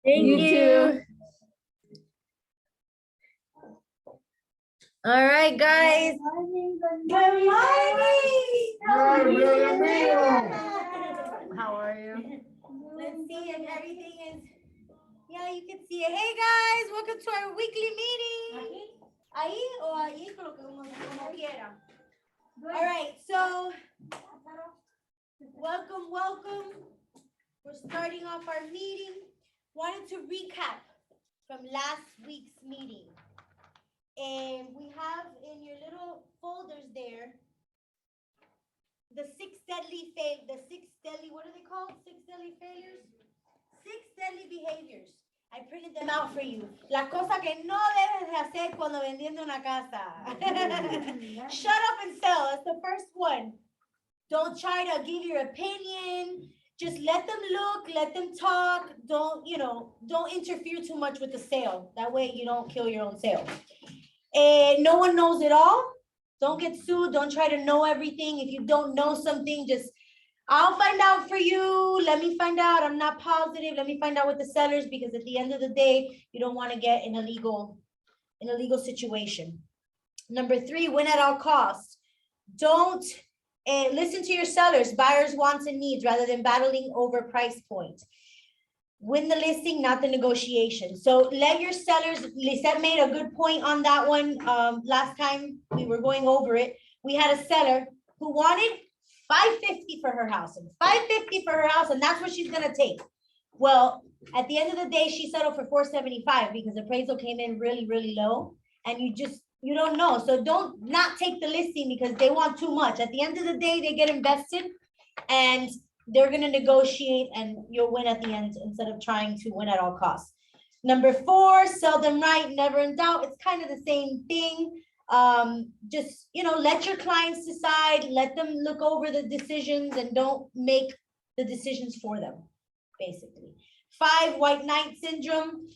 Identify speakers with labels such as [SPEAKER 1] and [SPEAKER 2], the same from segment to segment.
[SPEAKER 1] Thank
[SPEAKER 2] You
[SPEAKER 1] you. All right, guys.
[SPEAKER 2] Good morning.
[SPEAKER 1] How are you?
[SPEAKER 2] Let's see if everything is. Yeah, you can see it. Hey guys, welcome to our weekly meeting. Ahí o ahí, como quiera. All right, so welcome. We're starting off our meeting. Wanted to recap from last week's meeting. And we have in your little folders there the six deadly, what are they called? Six deadly failures? Six deadly behaviors. I printed them out for you. Las cosas que no debes de hacer cuando vendiendo una casa. Shut up and sell. That's the first one. Don't try to give your opinion. Just let them look, let them talk. Don't interfere too much with the sale. That way you don't kill your own sale. No one knows it all. Don't get sued. Don't try to know everything. If you don't know something, just, I'll find out for you. Let me find out. I'm not positive. Let me find out with the sellers, because at the end of the day, you don't want to get in a legal situation. Number 3, win at all costs. Don't listen to your sellers, buyers' wants and needs, rather than battling over price point. Win the listing, not the negotiation. So let your sellers, Lisette made a good point on that one. Last time we were going over it, we had a seller who wanted $550 for her house, and $550 for her house, and that's what she's gonna take. Well, at the end of the day, she settled for $475 because appraisal came in really, really low, and you don't know. So don't not take the listing because they want too much. At the end of the day, they get invested, and they're going to negotiate, and you'll win at the end instead of trying to win at all costs. Number 4, sell them right, never in doubt. It's kind of the same thing. Just, let your clients decide, let them look over the decisions, and don't make the decisions for them, basically. 5, white knight syndrome.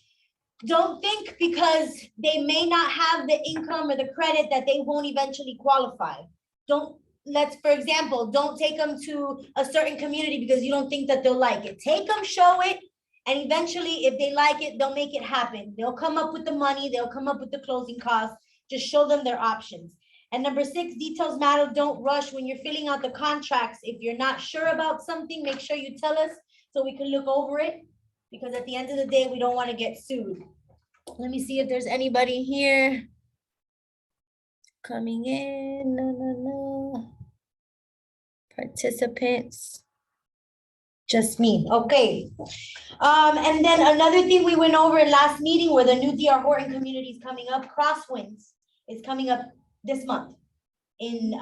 [SPEAKER 2] Don't think because they may not have the income or the credit that they won't eventually qualify. For example, don't take them to a certain community because you don't think that they'll like it. Take them, show it, and eventually, if they like it, they'll make it happen. They'll come up with the money. They'll come up with the closing costs. Just show them their options. And number 6, details matter. Don't rush when you're filling out the contracts. If you're not sure about something, make sure you tell us so we can look over it, because at the end of the day, we don't want to get sued. Let me see if there's anybody here coming in. No. Participants. Just me. Okay. And then another thing we went over in last meeting were the new DR Horton community is coming up. Crosswinds is coming up this month. In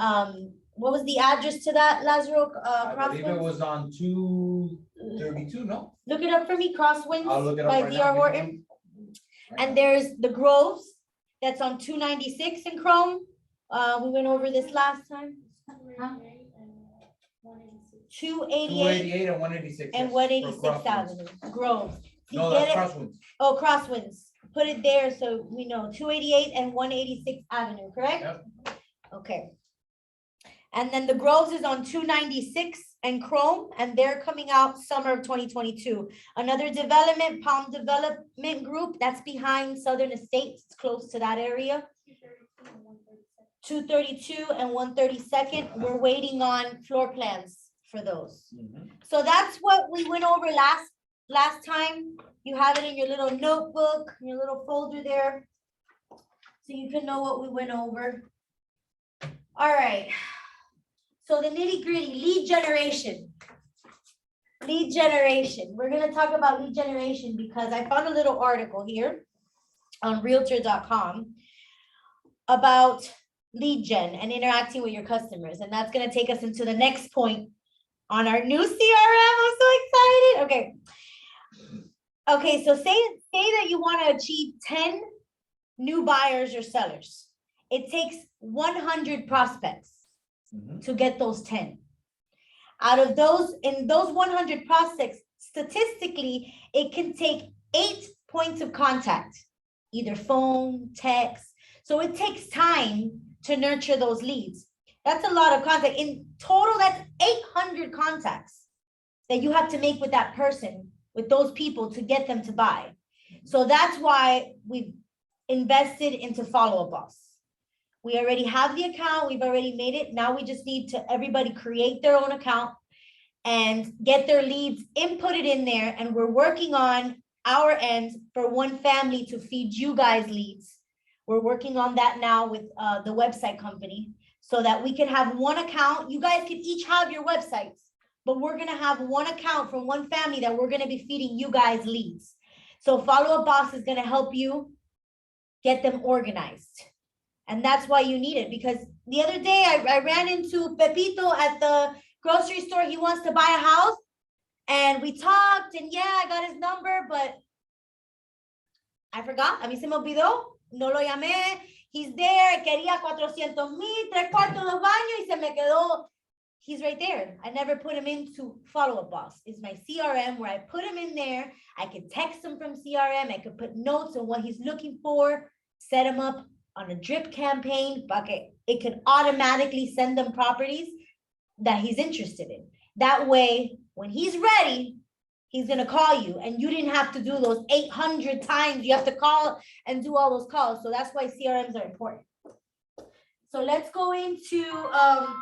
[SPEAKER 2] what was the address to that, Lazaro?
[SPEAKER 3] I believe it was on 232, no?
[SPEAKER 2] Look it up for me. Crosswinds
[SPEAKER 3] I'll look it up
[SPEAKER 2] by
[SPEAKER 3] right
[SPEAKER 2] DR
[SPEAKER 3] now.
[SPEAKER 2] Horton. And there's the Groves that's on 296 in Chrome. We went over this last time. Huh? 288
[SPEAKER 3] and 186.
[SPEAKER 2] and
[SPEAKER 3] yes,
[SPEAKER 2] 186 Avenue, Groves.
[SPEAKER 3] No, that's Crosswinds.
[SPEAKER 2] Oh, Crosswinds. Put it there so we know. 288 and 186 Avenue, correct?
[SPEAKER 3] Yep.
[SPEAKER 2] Okay. And then the Groves is on 296 and Chrome, and they're coming out summer of 2022. Another development, Palm Development Group, that's behind Southern Estates. It's close to that area. 232 and 132nd. We're waiting on floor plans for those. So that's what we went over last time. You have it in your little notebook, your little folder there, so you can know what we went over. All right. So the nitty gritty, lead generation. Lead generation. We're going to talk about lead generation because I found a little article here on realtor.com about lead gen and interacting with your customers. And that's going to take us into the next point on our new CRM. I'm so excited. Okay, so say that you want to achieve 10 new buyers or sellers. It takes 100 prospects to get those 10. Out of those, in those 100 prospects, statistically, it can take 8 points of contact, either phone, text. So it takes time to nurture those leads. That's a lot of contact. In total, that's 800 contacts that you have to make with that person with those people to get them to buy. So that's why we've invested into Follow Up Boss. We already have the account. We've already made it. Now we just need to everybody create their own account and get their leads inputted in there. And we're working on our end for one family to feed you guys leads. We're working on that now with the website company so that we can have one account. You guys can each have your websites, but we're gonna have one account from one family that we're gonna be feeding you guys leads. So Follow Up Boss is gonna help you get them organized. And that's why you need it, because the other day I ran into Pepito at the grocery store. He wants to buy a house and we talked and yeah, I got his number, but I forgot. A mí se me olvidó. No lo llamé. He's there. Quería 400,000, 3/4 de baño y se me quedó. He's right there. I never put him into Follow Up Boss. It's my CRM where I put him in there. I could text him from CRM. I could put notes on what he's looking for, set him up on a drip campaign bucket. It can automatically send them properties that he's interested in. That way, when he's ready, he's gonna call you and you didn't have to do those 800 times. You have to call and do all those calls. So that's why CRMs are important. So let's go into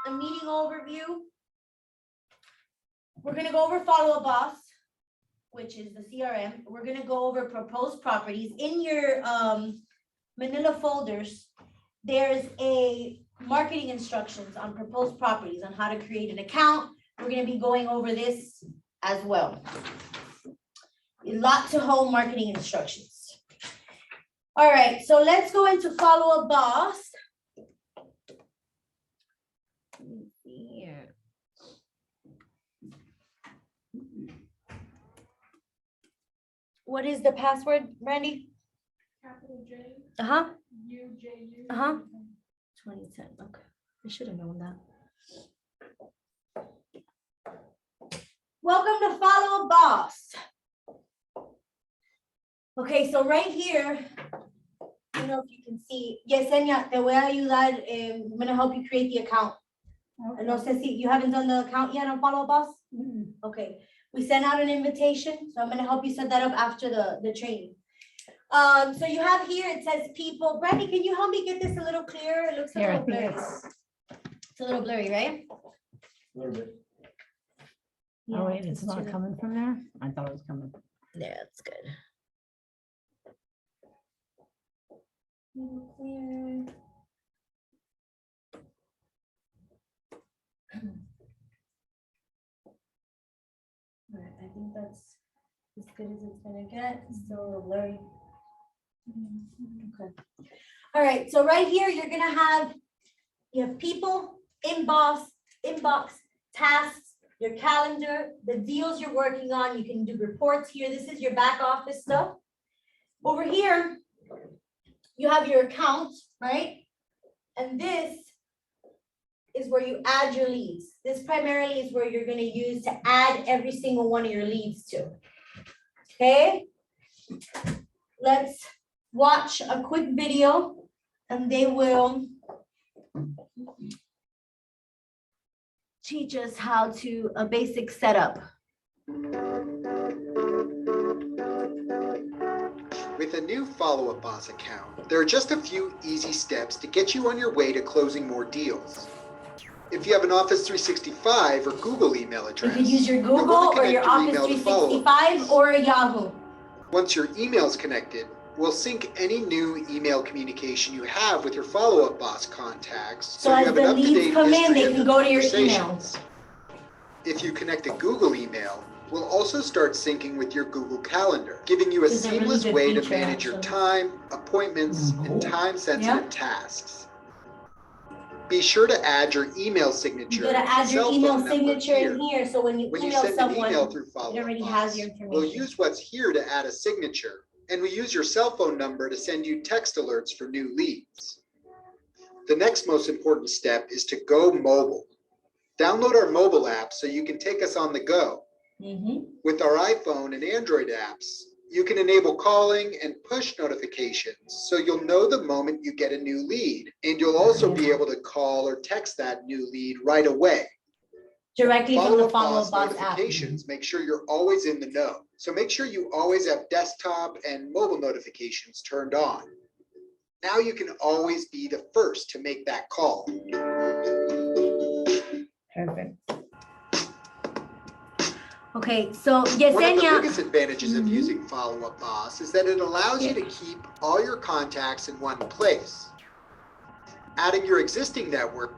[SPEAKER 2] a meeting overview. We're gonna go over Follow Up Boss, which is the CRM. We're gonna go over proposed properties. In your Manila folders, there's a marketing instructions on proposed properties on how to create an account. We're gonna be going over this as well. A lot to home marketing instructions. All right, so let's go into Follow Up Boss. Let me see here. What is the password, Randy?
[SPEAKER 1] Capital J,
[SPEAKER 2] Uh-huh,
[SPEAKER 1] U-J-U.
[SPEAKER 2] 2010, okay. I should have known that. Welcome to Follow Up Boss. Okay, so right here, I don't know if you can see, Yesenia, te voy a ayudar, I'm gonna help you create the account. No sé si you haven't done the account yet on Follow Up Boss? Okay, we sent out an invitation, so I'm gonna help you set that up after the training. So you have here, it says people. Brandy, can you help me get this a little clearer? It looks a
[SPEAKER 1] Here, I
[SPEAKER 2] little
[SPEAKER 1] think
[SPEAKER 2] blurry. It's a little blurry, right?
[SPEAKER 3] A little bit.
[SPEAKER 1] Oh, wait,
[SPEAKER 2] it's
[SPEAKER 1] it's not coming from there? I thought it was coming.
[SPEAKER 2] There, that's good. Little clear. All right, I think that's as good as it's gonna get. It's still a little blurry. Okay. All right, so right here, you're gonna have, you have people, inbox, tasks, your calendar, the deals you're working on. You can do reports here. This is your back office stuff. Over here, you have your account, right? And this is where you add your leads. This primarily is where you're gonna use to add every single one of your leads to. Okay? Let's watch a quick video and they will teach us how to, a basic setup.
[SPEAKER 4] With a new Follow Up Boss account, there are just a few easy steps to get you on your way to closing more deals. If you have an Office 365 or Google email
[SPEAKER 2] You
[SPEAKER 4] address,
[SPEAKER 2] could use your
[SPEAKER 4] you'll
[SPEAKER 2] Google
[SPEAKER 4] want to
[SPEAKER 2] or your
[SPEAKER 4] connect
[SPEAKER 2] Office
[SPEAKER 4] email to Follow Up
[SPEAKER 2] 365
[SPEAKER 4] Boss.
[SPEAKER 2] or a Yahoo.
[SPEAKER 4] Once your email is connected, we'll sync any new email communication you have with your Follow Up Boss contacts,
[SPEAKER 2] So
[SPEAKER 4] you
[SPEAKER 2] as
[SPEAKER 4] have
[SPEAKER 2] the
[SPEAKER 4] an
[SPEAKER 2] leads
[SPEAKER 4] up-to-date
[SPEAKER 2] come in,
[SPEAKER 4] history
[SPEAKER 2] they
[SPEAKER 4] of
[SPEAKER 2] can
[SPEAKER 4] your
[SPEAKER 2] go to your
[SPEAKER 4] conversations. If you connect a Google email, we'll also start syncing with your Google Calendar, giving you a
[SPEAKER 2] This is a really
[SPEAKER 4] seamless
[SPEAKER 2] good
[SPEAKER 4] way to
[SPEAKER 2] feature,
[SPEAKER 4] manage your
[SPEAKER 2] actually.
[SPEAKER 4] time, appointments, and time-sensitive
[SPEAKER 2] Yeah.
[SPEAKER 4] tasks. Be sure to add your email signature.
[SPEAKER 2] You gotta add your
[SPEAKER 4] cell
[SPEAKER 2] email
[SPEAKER 4] phone number
[SPEAKER 2] signature in here, so when you
[SPEAKER 4] When you
[SPEAKER 2] email
[SPEAKER 4] send an
[SPEAKER 2] someone,
[SPEAKER 4] email through
[SPEAKER 2] it
[SPEAKER 4] Follow Up
[SPEAKER 2] already
[SPEAKER 4] Boss,
[SPEAKER 2] has your
[SPEAKER 4] we'll
[SPEAKER 2] information.
[SPEAKER 4] use what's here to add a signature, and we use your cell phone number to send you text alerts for new leads. The next most important step is to go mobile. Download our mobile app so you can take us on the go. With our iPhone and Android apps, you can enable calling and push notifications so you'll know the moment you get a new lead, and you'll also be able to call or text that new lead right away.
[SPEAKER 2] Directly from the
[SPEAKER 4] Follow-up
[SPEAKER 2] Follow Up Boss app.
[SPEAKER 4] notifications make sure you're always in the know. So make sure you always have desktop and mobile notifications turned on. Now you can always be the first to make that call.
[SPEAKER 1] Perfect.
[SPEAKER 2] Okay, so
[SPEAKER 4] One of the
[SPEAKER 2] Yesenia,
[SPEAKER 4] biggest advantages of using Follow Up Boss is that it allows you to keep all your contacts in one place. Adding your existing network.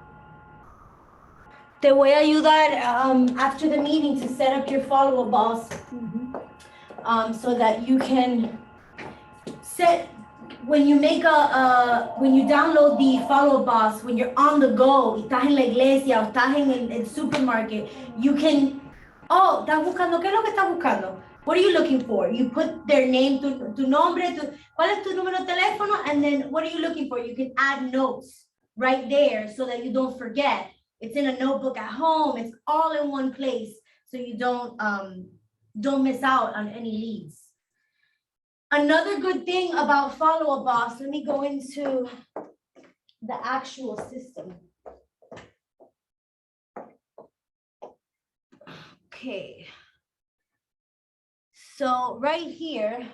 [SPEAKER 2] te voy a ayudar after the meeting to set up your follow-up boss so that you can set, when you make when you download the follow-up boss, when you're on the go, estás en la iglesia o estás en el supermarket, you can, oh, estás buscando, ¿qué es lo que estás buscando? What are you looking for? You put their name, tu nombre, ¿cuál es tu número de teléfono? And then what are you looking for? You can add notes right there so that you don't forget. It's in a notebook at home. It's all in one place so you don't miss out on any leads. Another good thing about Follow Up Boss, let me go into the actual system. Okay. So right here,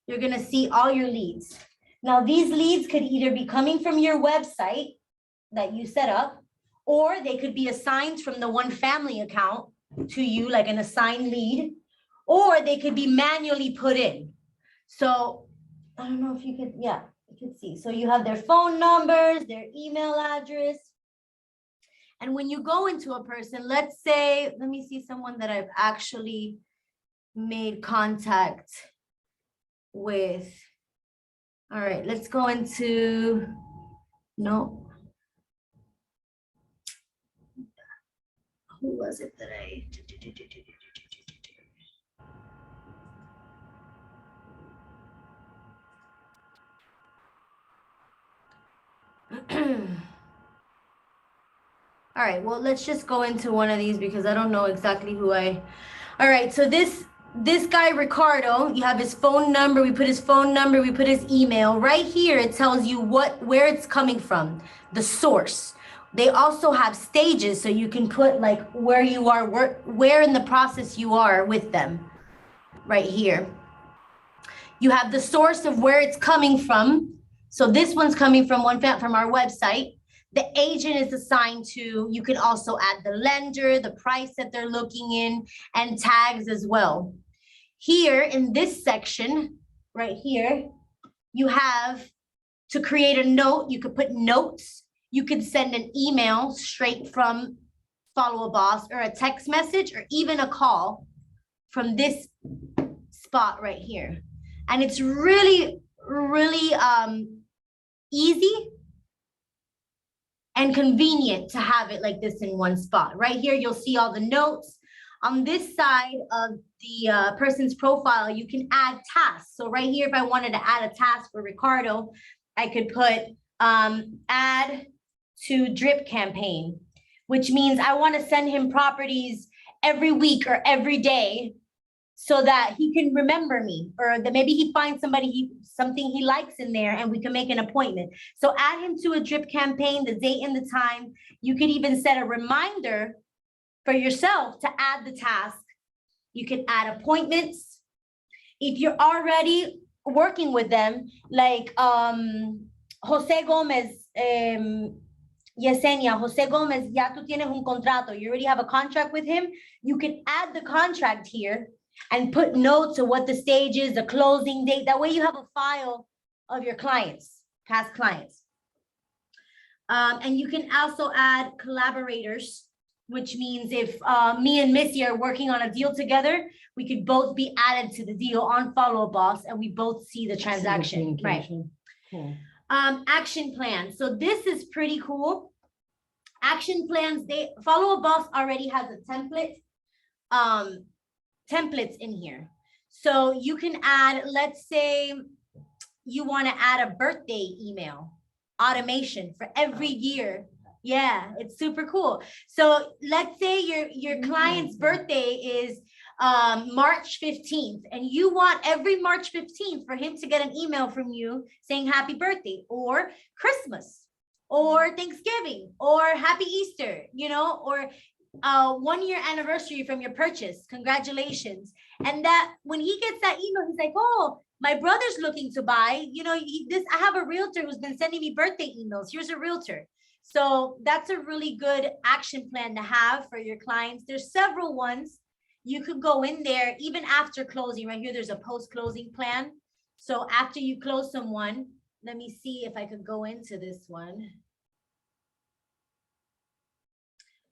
[SPEAKER 2] you're gonna see all your leads. Now these leads could either be coming from your website that you set up, or they could be assigned from the One Family account to you, like an assigned lead, or they could be manually put in. So I don't know if you could, yeah, you can see. So you have their phone numbers, their email address. And when you go into a person, let's say, let me see someone that I've actually made contact with. All right, let's go into, no. Who was it that I? All right, well, let's just go into one of these because I don't know exactly who I. All right, so this guy, Ricardo, you have his phone number. We put his phone number, we put his email. Right here, it tells you where it's coming from, the source. They also have stages, so you can put like where you are, where in the process you are with them. Right here. You have the source of where it's coming from. So this one's coming from from our website. The agent is assigned to, you can also add the lender, the price that they're looking in, and tags as well. Here in this section, right here, you have to create a note. You could put notes. You could send an email straight from Follow Up Boss, or a text message, or even a call from this spot right here. And it's really, really easy and convenient to have it like this in one spot. Right here, you'll see all the notes. On this side of the person's profile, you can add tasks. So right here, if I wanted to add a task for Ricardo, I could put add to drip campaign, which means I want to send him properties every week or every day so that he can remember me, or that maybe he finds something he likes in there and we can make an appointment. So add him to a drip campaign, the date and the time. You could even set a reminder for yourself to add the task. You can add appointments. If you're already working with them, like Jose Gomez, Yesenia, Jose Gomez, ya tú tienes un contrato. You already have a contract with him. You can add the contract here and put notes of what the stage is, the closing date. That way you have a file of your clients, past clients. And you can also add collaborators, which means if me and Missy are working on a deal together, we could both be added to the deal on Follow Up Boss, and we both see the transaction, right?
[SPEAKER 1] Cool.
[SPEAKER 2] Action plan. So this is pretty cool. Action plans, Follow Up Boss already has a template, templates in here. So you can add, let's say you want to add a birthday email automation for every year. Yeah, it's super cool. So let's say your client's birthday is March 15th, and you want every March 15th for him to get an email from you saying happy birthday, or Christmas, or Thanksgiving, or happy Easter, you know, or 1-year anniversary from your purchase. Congratulations. And that when he gets that email, he's like, oh, my brother's looking to buy, I have a realtor who's been sending me birthday emails. Here's a realtor. So that's a really good action plan to have for your clients. There's several ones. You could go in there even after closing. Right here, there's a post-closing plan. So after you close someone, let me see if I could go into this one.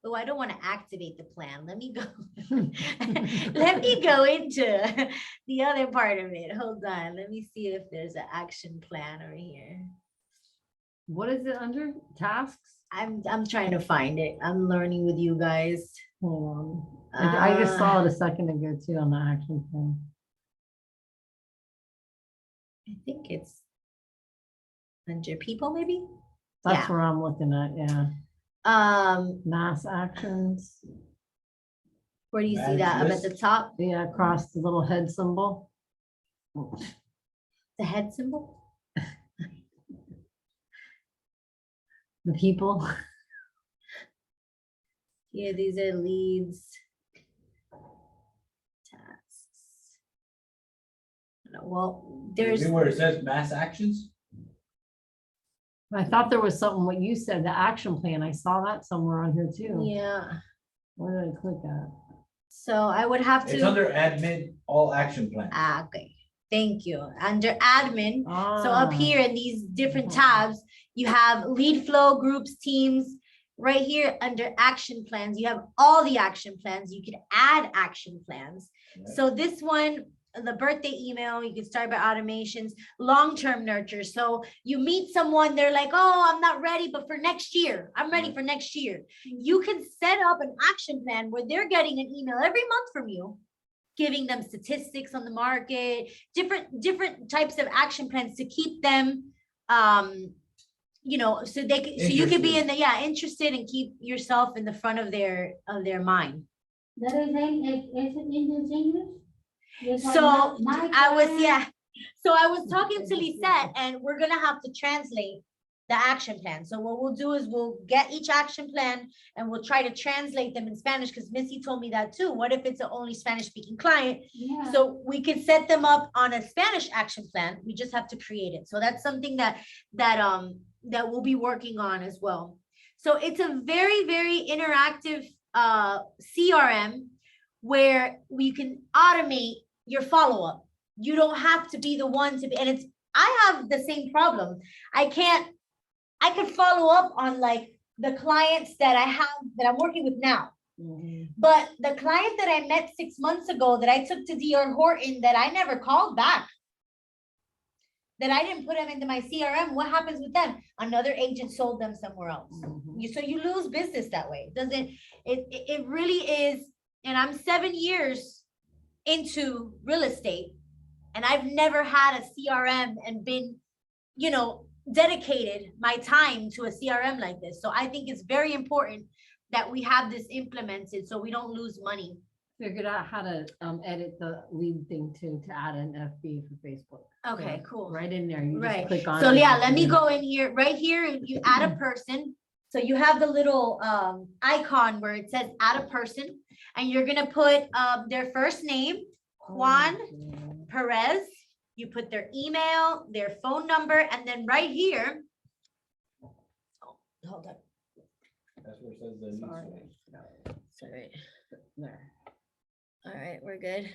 [SPEAKER 2] Oh, I don't want to activate the plan. Let me go. Let me go into the other part of it. Hold on. Let me see if there's an action plan over here.
[SPEAKER 5] What is it under? Tasks?
[SPEAKER 2] I'm trying to find it. I'm learning with you guys.
[SPEAKER 5] Hold on. I just saw it a second ago too on the action plan.
[SPEAKER 2] I think it's under people, maybe.
[SPEAKER 5] That's
[SPEAKER 2] Yeah.
[SPEAKER 5] where I'm looking at, yeah. Mass actions.
[SPEAKER 2] Where do you see that? I'm at the top.
[SPEAKER 5] Yeah, across the little head symbol.
[SPEAKER 2] The head symbol.
[SPEAKER 5] The people.
[SPEAKER 2] Yeah, these are leads. Tasks. Well, there's.
[SPEAKER 3] Maybe where it says mass actions?
[SPEAKER 5] I thought there was something, what you said, the action plan. I saw that somewhere on here too.
[SPEAKER 2] Yeah.
[SPEAKER 5] Where did I click at?
[SPEAKER 2] So I would have to.
[SPEAKER 3] It's under admin, all action plan.
[SPEAKER 2] Okay. Thank you. Under admin. So up here in these different tabs, you have lead flow, groups, teams. Right here under action plans, you have all the action plans. You can add action plans.
[SPEAKER 3] Right.
[SPEAKER 2] So this one, the birthday email, you can start by automations, long-term nurture. So you meet someone, they're like, oh, I'm not ready, but for next year, I'm ready for next year. You can set up an action plan where they're getting an email every month from you, giving them statistics on the market, different types of action plans to keep them, so they can, so you could be in the, interested and keep yourself in the front of their mind.
[SPEAKER 6] That is in English?
[SPEAKER 2] So I was talking to Lisette, and we're gonna have to translate the action plan. So what we'll do is we'll get each action plan and we'll try to translate them in Spanish, because Missy told me that too. What if it's an only Spanish speaking client?
[SPEAKER 6] Yeah.
[SPEAKER 2] So we can set them up on a Spanish action plan. We just have to create it. So that's something that we'll be working on as well. So it's a very, very interactive CRM where we can automate your follow-up. You don't have to be the one to be, and I have the same problem. I could follow up on like the clients that I have that I'm working with now. But the client that I met 6 months ago that I took to DR Horton that I never called back, that I didn't put them into my CRM, what happens with them? Another agent sold them somewhere else. So you lose business that way. It really is. And I'm 7 years into real estate, and I've never had a CRM and been, dedicated my time to a CRM like this. So I think it's very important that we have this implemented so we don't lose money.
[SPEAKER 5] Figured out how to edit the lead thing too, to add an FB for Facebook.
[SPEAKER 2] Okay,
[SPEAKER 5] So
[SPEAKER 2] cool.
[SPEAKER 5] Right in there. You
[SPEAKER 2] Right.
[SPEAKER 5] just click on
[SPEAKER 2] So
[SPEAKER 5] it.
[SPEAKER 2] yeah, let me go in here. Right here, you add a person. So you have the little icon where it says add a person, and you're gonna put their first name, Juan Perez. You put their email, their phone number, and then right here. Oh, hold on.
[SPEAKER 3] That's where it says the lead source.
[SPEAKER 2] Sorry.
[SPEAKER 5] There.
[SPEAKER 2] All right, we're good.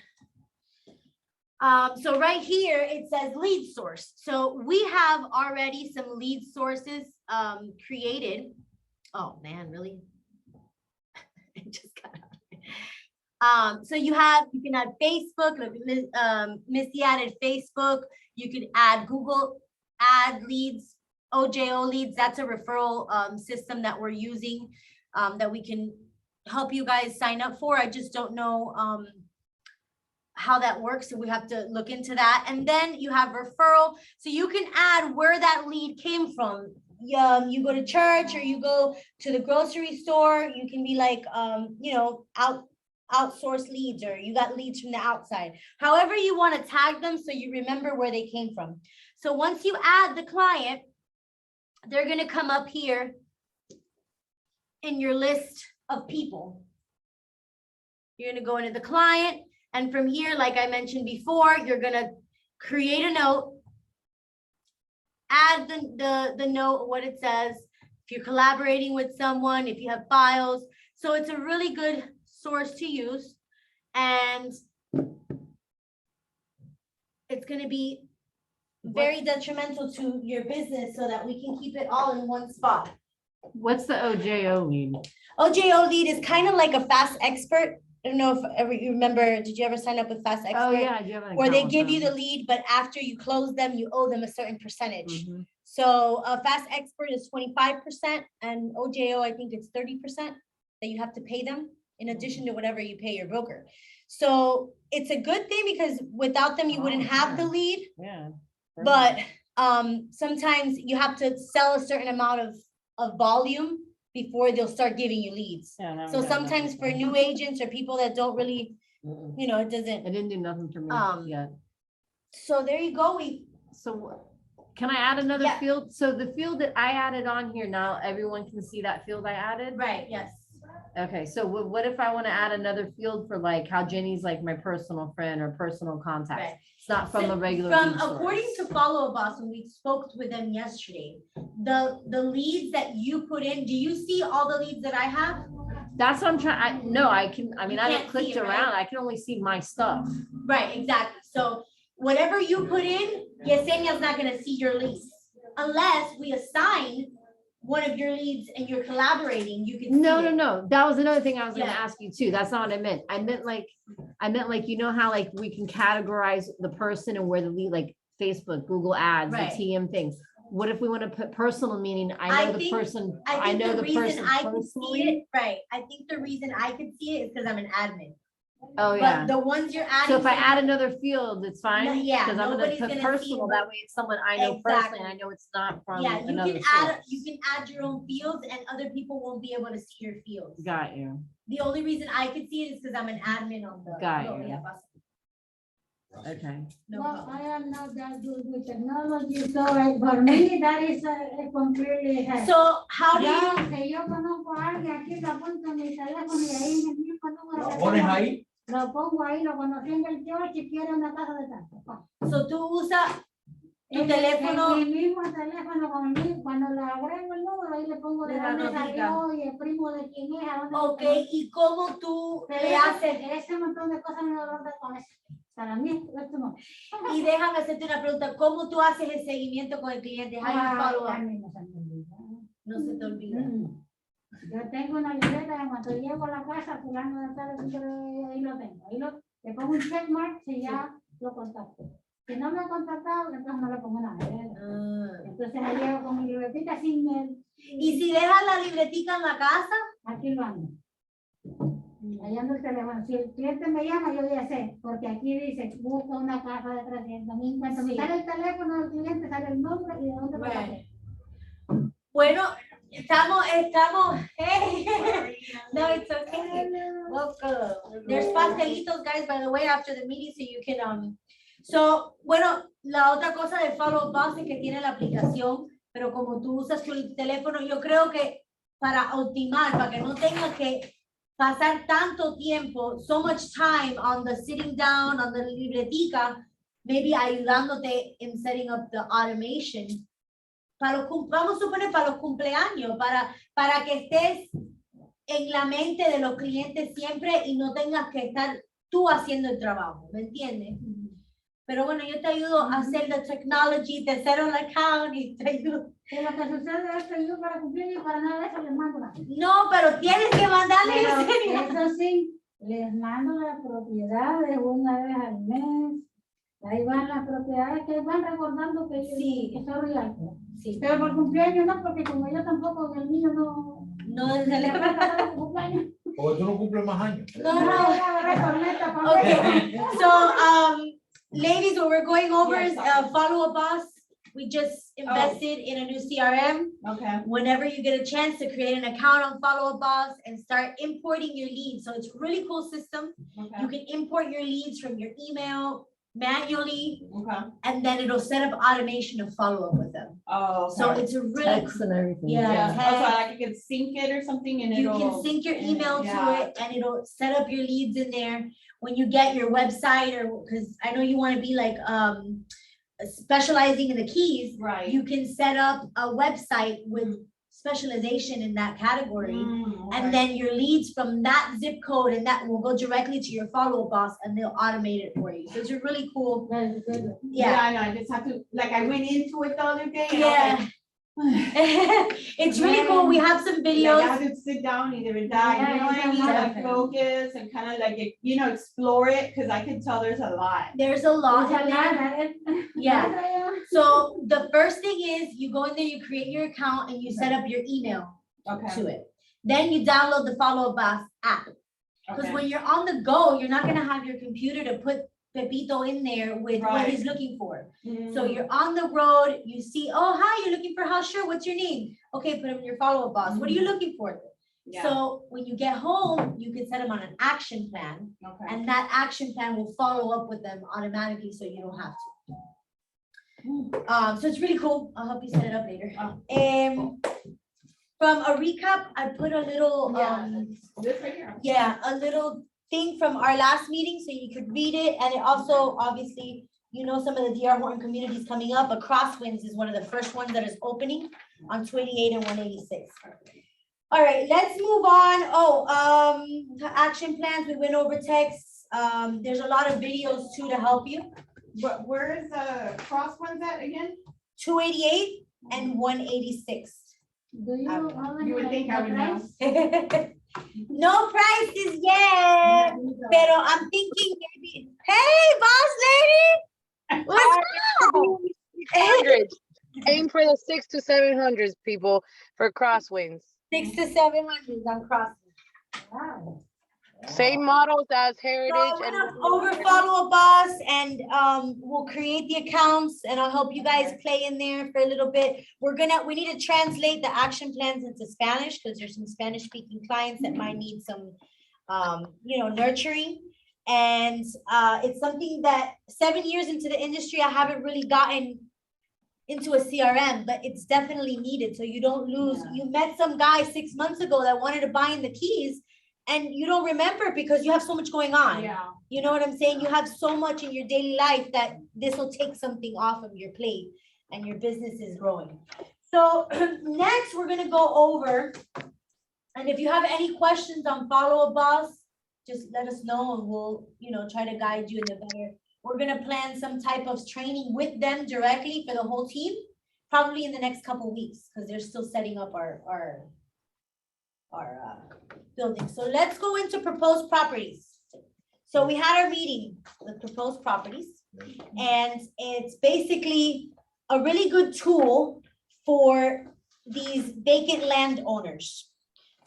[SPEAKER 2] So right here, it says lead source. So we have already some lead sources created. Oh man, really? It just got out. So you can add Facebook, like Missy added Facebook. You could add Google ad leads, OJO leads. That's a referral system that we're using that we can help you guys sign up for. I just don't know how that works, so we have to look into that. And then you have referral, so you can add where that lead came from. You go to church or you go to the grocery store. You can be like outsource leads, or you got leads from the outside. However you want to tag them so you remember where they came from. So once you add the client, they're going to come up here in your list of people. You're gonna go into the client, and from here, like I mentioned before, you're gonna create a note, add the note, what it says, if you're collaborating with someone, if you have files. So it's a really good source to use, and it's gonna be very detrimental to your business so that we can keep it all in one spot.
[SPEAKER 5] What's the OJO lead?
[SPEAKER 2] OJO lead is kind of like a Fast Expert. I don't know if ever you remember, did you ever sign up with Fast Expert?
[SPEAKER 5] Oh, yeah. Do you have an
[SPEAKER 2] Where they
[SPEAKER 5] account with
[SPEAKER 2] give you
[SPEAKER 5] them?
[SPEAKER 2] the lead, but after you close them, you owe them a certain percentage.
[SPEAKER 5] Mhm.
[SPEAKER 2] So a Fast Expert is 25% and OJO, I think it's 30% that you have to pay them in addition to whatever you pay your broker. So it's a good thing because without them, you wouldn't
[SPEAKER 5] Oh,
[SPEAKER 2] have the
[SPEAKER 5] yeah.
[SPEAKER 2] lead,
[SPEAKER 5] Yeah.
[SPEAKER 2] but sometimes you have to sell a certain amount of volume before they'll start giving you leads.
[SPEAKER 5] Yeah, no,
[SPEAKER 2] So
[SPEAKER 5] no,
[SPEAKER 2] sometimes for new agents or people that don't really,
[SPEAKER 5] Mm-mm.
[SPEAKER 2] you know, it doesn't.
[SPEAKER 5] It didn't do nothing for me yet.
[SPEAKER 2] So there you go.
[SPEAKER 5] So can I add another
[SPEAKER 2] Yeah.
[SPEAKER 5] field? So the field that I added on here now, everyone can see that field I added?
[SPEAKER 2] Right, yes.
[SPEAKER 5] Okay, so what if I want to add another field for like how Jenny's like my personal friend or personal contact?
[SPEAKER 2] Right.
[SPEAKER 5] It's not from a regular.
[SPEAKER 2] From
[SPEAKER 5] lead source.
[SPEAKER 2] according to Follow Up Boss, when we spoke with them yesterday, the leads that you put in, do you see all the leads that I have?
[SPEAKER 5] That's what I'm trying, no, I can, I mean,
[SPEAKER 2] You
[SPEAKER 5] I
[SPEAKER 2] can't
[SPEAKER 5] haven't clicked
[SPEAKER 2] see it, right?
[SPEAKER 5] around, I can only see my stuff.
[SPEAKER 2] Right, exactly. So whatever you put in, Yesenia's not gonna see your leads. Unless we assign one of your leads and you're collaborating, you can see
[SPEAKER 5] No,
[SPEAKER 2] it.
[SPEAKER 5] that was another thing I was gonna
[SPEAKER 2] Yeah.
[SPEAKER 5] ask you too, that's not what I meant, I meant like, you know how like we can categorize the person and where the lead, like Facebook, Google Ads, the
[SPEAKER 2] Right.
[SPEAKER 5] TM thing. What if we want to put personal, meaning
[SPEAKER 2] I
[SPEAKER 5] I know the
[SPEAKER 2] think-
[SPEAKER 5] person,
[SPEAKER 2] I
[SPEAKER 5] I
[SPEAKER 2] think
[SPEAKER 5] know
[SPEAKER 2] the
[SPEAKER 5] the
[SPEAKER 2] reason
[SPEAKER 5] person
[SPEAKER 2] I can see
[SPEAKER 5] personally?
[SPEAKER 2] it, right, I think the reason I can see it is because I'm an admin.
[SPEAKER 5] Oh, yeah.
[SPEAKER 2] But the ones you're adding.
[SPEAKER 5] So if I
[SPEAKER 2] say-
[SPEAKER 5] add another field, it's fine?
[SPEAKER 2] yeah,
[SPEAKER 5] Because I'm gonna
[SPEAKER 2] nobody's
[SPEAKER 5] put
[SPEAKER 2] gonna see
[SPEAKER 5] personal,
[SPEAKER 2] what-
[SPEAKER 5] that way it's someone I know personally,
[SPEAKER 2] Exactly.
[SPEAKER 5] and I know it's not from
[SPEAKER 2] Yeah, you
[SPEAKER 5] another
[SPEAKER 2] can add,
[SPEAKER 5] source.
[SPEAKER 2] you can add your own fields and other people won't be able to see your fields.
[SPEAKER 5] Got you.
[SPEAKER 2] The only reason I could see it is because I'm an admin on the.
[SPEAKER 5] Got
[SPEAKER 2] no,
[SPEAKER 5] you.
[SPEAKER 2] yeah, pasa.
[SPEAKER 5] Okay.
[SPEAKER 2] No
[SPEAKER 6] Well,
[SPEAKER 2] problem.
[SPEAKER 6] I am not that good with technology, so for me, that is a completely.
[SPEAKER 2] So how do you,
[SPEAKER 6] Ya, que yo conozco a alguien, aquí lo apunto en mi teléfono y ahí en el mismo número.
[SPEAKER 3] ¿Lo
[SPEAKER 6] que
[SPEAKER 3] pones
[SPEAKER 6] tengo,
[SPEAKER 3] ahí?
[SPEAKER 6] Lo pongo ahí, lo conocí en el George y quiero una casa de tanto.
[SPEAKER 2] so tú usas tu
[SPEAKER 6] En
[SPEAKER 2] teléfono,
[SPEAKER 6] mi mismo teléfono conmigo, cuando le agrego el número, ahí le pongo de
[SPEAKER 2] Le da
[SPEAKER 6] dónde
[SPEAKER 2] notica.
[SPEAKER 6] salió y el primo de quién es, a dónde.
[SPEAKER 2] ok, y cómo tú
[SPEAKER 6] Pero
[SPEAKER 2] le haces,
[SPEAKER 6] ese montón de cosas me dolor de cabeza. Para mí, esto no.
[SPEAKER 2] y déjame hacerte una pregunta, ¿cómo tú haces el seguimiento con el cliente? How you follow
[SPEAKER 6] A
[SPEAKER 2] up?
[SPEAKER 6] mí no se me olvida.
[SPEAKER 2] No se te olvida.
[SPEAKER 6] Yo tengo una libreta que cuando llego a la casa, fulano de tal, ahí lo tengo. Ahí le pongo un checkmark si ya lo contacto. Si no me ha contactado, entonces no le pongo nada.
[SPEAKER 2] Ah.
[SPEAKER 6] Entonces ahí llego con mi libretita sin el,
[SPEAKER 2] Y si dejas la libretica en la casa,
[SPEAKER 6] aquí lo ando. Ahí ando el teléfono. Si el cliente me llama, yo voy a hacer, porque aquí dice, busca una caja de 300,000. Cuando me
[SPEAKER 2] Sí.
[SPEAKER 6] sale el teléfono del cliente, sale el nombre y de dónde lo sacó.
[SPEAKER 2] bueno, estamos, hey, no, it's okay. Welcome. There's pastelitos, guys, by the way, after the meeting, so you can, so, bueno, la otra cosa de Follow Up Boss es que tiene la aplicación, pero como tú usas tu teléfono, yo creo que para optimar, para que no tengas que pasar tanto tiempo, so much time on the sitting down, on the libretica, maybe ayudándote in setting up the automation. Vamos a suponer para los cumpleaños, para que estés en la mente de los clientes siempre y no tengas que estar tú haciendo el trabajo, ¿me entiendes? Pero bueno, yo te ayudo a hacer la technology, te hacer un account y te ayudo.
[SPEAKER 6] Y lo que sucede es que yo para cumplir y para nada de eso les mando nada.
[SPEAKER 2] No, pero tienes que mandarle
[SPEAKER 6] Pero
[SPEAKER 2] en serio.
[SPEAKER 6] eso sí, les mando las propiedades una vez al mes. Ahí van las propiedades que van recordando que yo
[SPEAKER 2] Sí.
[SPEAKER 6] que soy real.
[SPEAKER 2] Sí,
[SPEAKER 6] Pero por cumpleaños no, porque como yo tampoco, el niño no.
[SPEAKER 2] no es
[SPEAKER 6] Se
[SPEAKER 2] el
[SPEAKER 6] le va a pasar su cumpleaños.
[SPEAKER 3] Porque tú no cumples más años.
[SPEAKER 2] No, no.
[SPEAKER 6] Agarré corneta para
[SPEAKER 2] Okay, so ladies, what we're going over is Follow Up Boss. We just invested in a new CRM.
[SPEAKER 1] Okay.
[SPEAKER 2] Whenever you get a chance to create an account on Follow Up Boss and start importing your leads. So it's a really cool system. You
[SPEAKER 1] Okay.
[SPEAKER 2] can import your leads from your email, manually,
[SPEAKER 1] Okay.
[SPEAKER 2] and then it'll set up automation to follow up with them.
[SPEAKER 1] Oh, okay.
[SPEAKER 2] So it's a really,
[SPEAKER 5] Text and everything.
[SPEAKER 2] Yeah.
[SPEAKER 1] Yeah,
[SPEAKER 2] text.
[SPEAKER 1] also like you can sync it or something and
[SPEAKER 2] you
[SPEAKER 1] it'll.
[SPEAKER 2] can sync your email to
[SPEAKER 1] Yeah.
[SPEAKER 2] it and it'll set up your leads in there. When you get your website or, because I know you want to be like, specializing in the keys,
[SPEAKER 1] Right.
[SPEAKER 2] you can set up a website with specialization in that category.
[SPEAKER 1] Okay.
[SPEAKER 2] And then your leads from that zip code and that will go directly to your follow-up boss and they'll automate it for you. So it's a really cool,
[SPEAKER 6] That's good.
[SPEAKER 2] yeah.
[SPEAKER 1] I know, I just have to, like, I went into it the other day. And
[SPEAKER 2] Yeah. It's really cool. We have some
[SPEAKER 1] Like, I
[SPEAKER 2] videos.
[SPEAKER 1] have to sit down, either and die, you know what I mean,
[SPEAKER 2] Yeah.
[SPEAKER 1] like focus and kind of like, you know, explore it, cause I can tell there's a lot.
[SPEAKER 2] There's a lot
[SPEAKER 6] There's a
[SPEAKER 2] in there.
[SPEAKER 6] lot, right?
[SPEAKER 2] Yeah. So the first thing is you go in there, you create your account and you set up your email
[SPEAKER 1] Okay,
[SPEAKER 2] to it. Then you download the Follow Up Boss app. Because
[SPEAKER 1] okay,
[SPEAKER 2] when you're on the go, you're not gonna have your computer to put Pepito in there with what
[SPEAKER 1] Right.
[SPEAKER 2] he's looking for. So
[SPEAKER 1] Mm,
[SPEAKER 2] you're on the road, you see, oh, hi, you're looking for a house, sure, what's your name? Okay, put him in your Follow-Up Boss. What are you looking for?
[SPEAKER 1] yeah,
[SPEAKER 2] So when you get home, you can set them on an action plan,
[SPEAKER 1] okay.
[SPEAKER 2] and that action plan will follow up with them automatically, so you don't have to. So it's really cool. I'll help you set it up later. From a recap, I put a little,
[SPEAKER 1] This right here.
[SPEAKER 2] yeah, a little thing from our last meeting, so you could read it, and it also, obviously, you know, some of the DR Horton communities coming up, but Crosswinds is one of the first ones that is opening on 28 and 186. All right, let's move on. Oh, action plans, we went over texts. There's a lot of videos too to help you.
[SPEAKER 1] Where is the cross ones at again?
[SPEAKER 2] 288 and 186.
[SPEAKER 6] Do you?
[SPEAKER 1] You would think I would know.
[SPEAKER 2] No prices yet, pero I'm thinking maybe, hey, boss lady. What's up?
[SPEAKER 7] Hundreds. Aim for the 600 to 700s, people, for crosswinds.
[SPEAKER 2] 600 to 700 on crossing.
[SPEAKER 6] Wow.
[SPEAKER 7] Same models as
[SPEAKER 2] So
[SPEAKER 7] Heritage
[SPEAKER 2] I'm
[SPEAKER 7] and
[SPEAKER 2] gonna over follow a boss and we'll create the accounts and I'll help you guys play in there for a little bit. We need to translate the action plans into Spanish because there's some Spanish speaking clients that might need some, you know, nurturing. And it's something that 7 years into the industry, I haven't really gotten into a CRM, but it's definitely needed. So you don't lose. You met some guy 6 months ago that wanted to buy in the keys and you don't remember because you have so much going on.
[SPEAKER 1] Yeah.
[SPEAKER 2] You know what I'm saying? You have so much in your daily life that this will take something off of your plate and your business is growing. So next we're gonna go over, and if you have any questions on Follow Up Boss, just let us know and we'll, you know, try to guide you in the better. We're gonna plan some type of training with them directly for the whole team, probably in the next couple weeks, because they're still setting up our building. So let's go into proposed properties. So we had our meeting with proposed properties, and it's basically a really good tool for these vacant landowners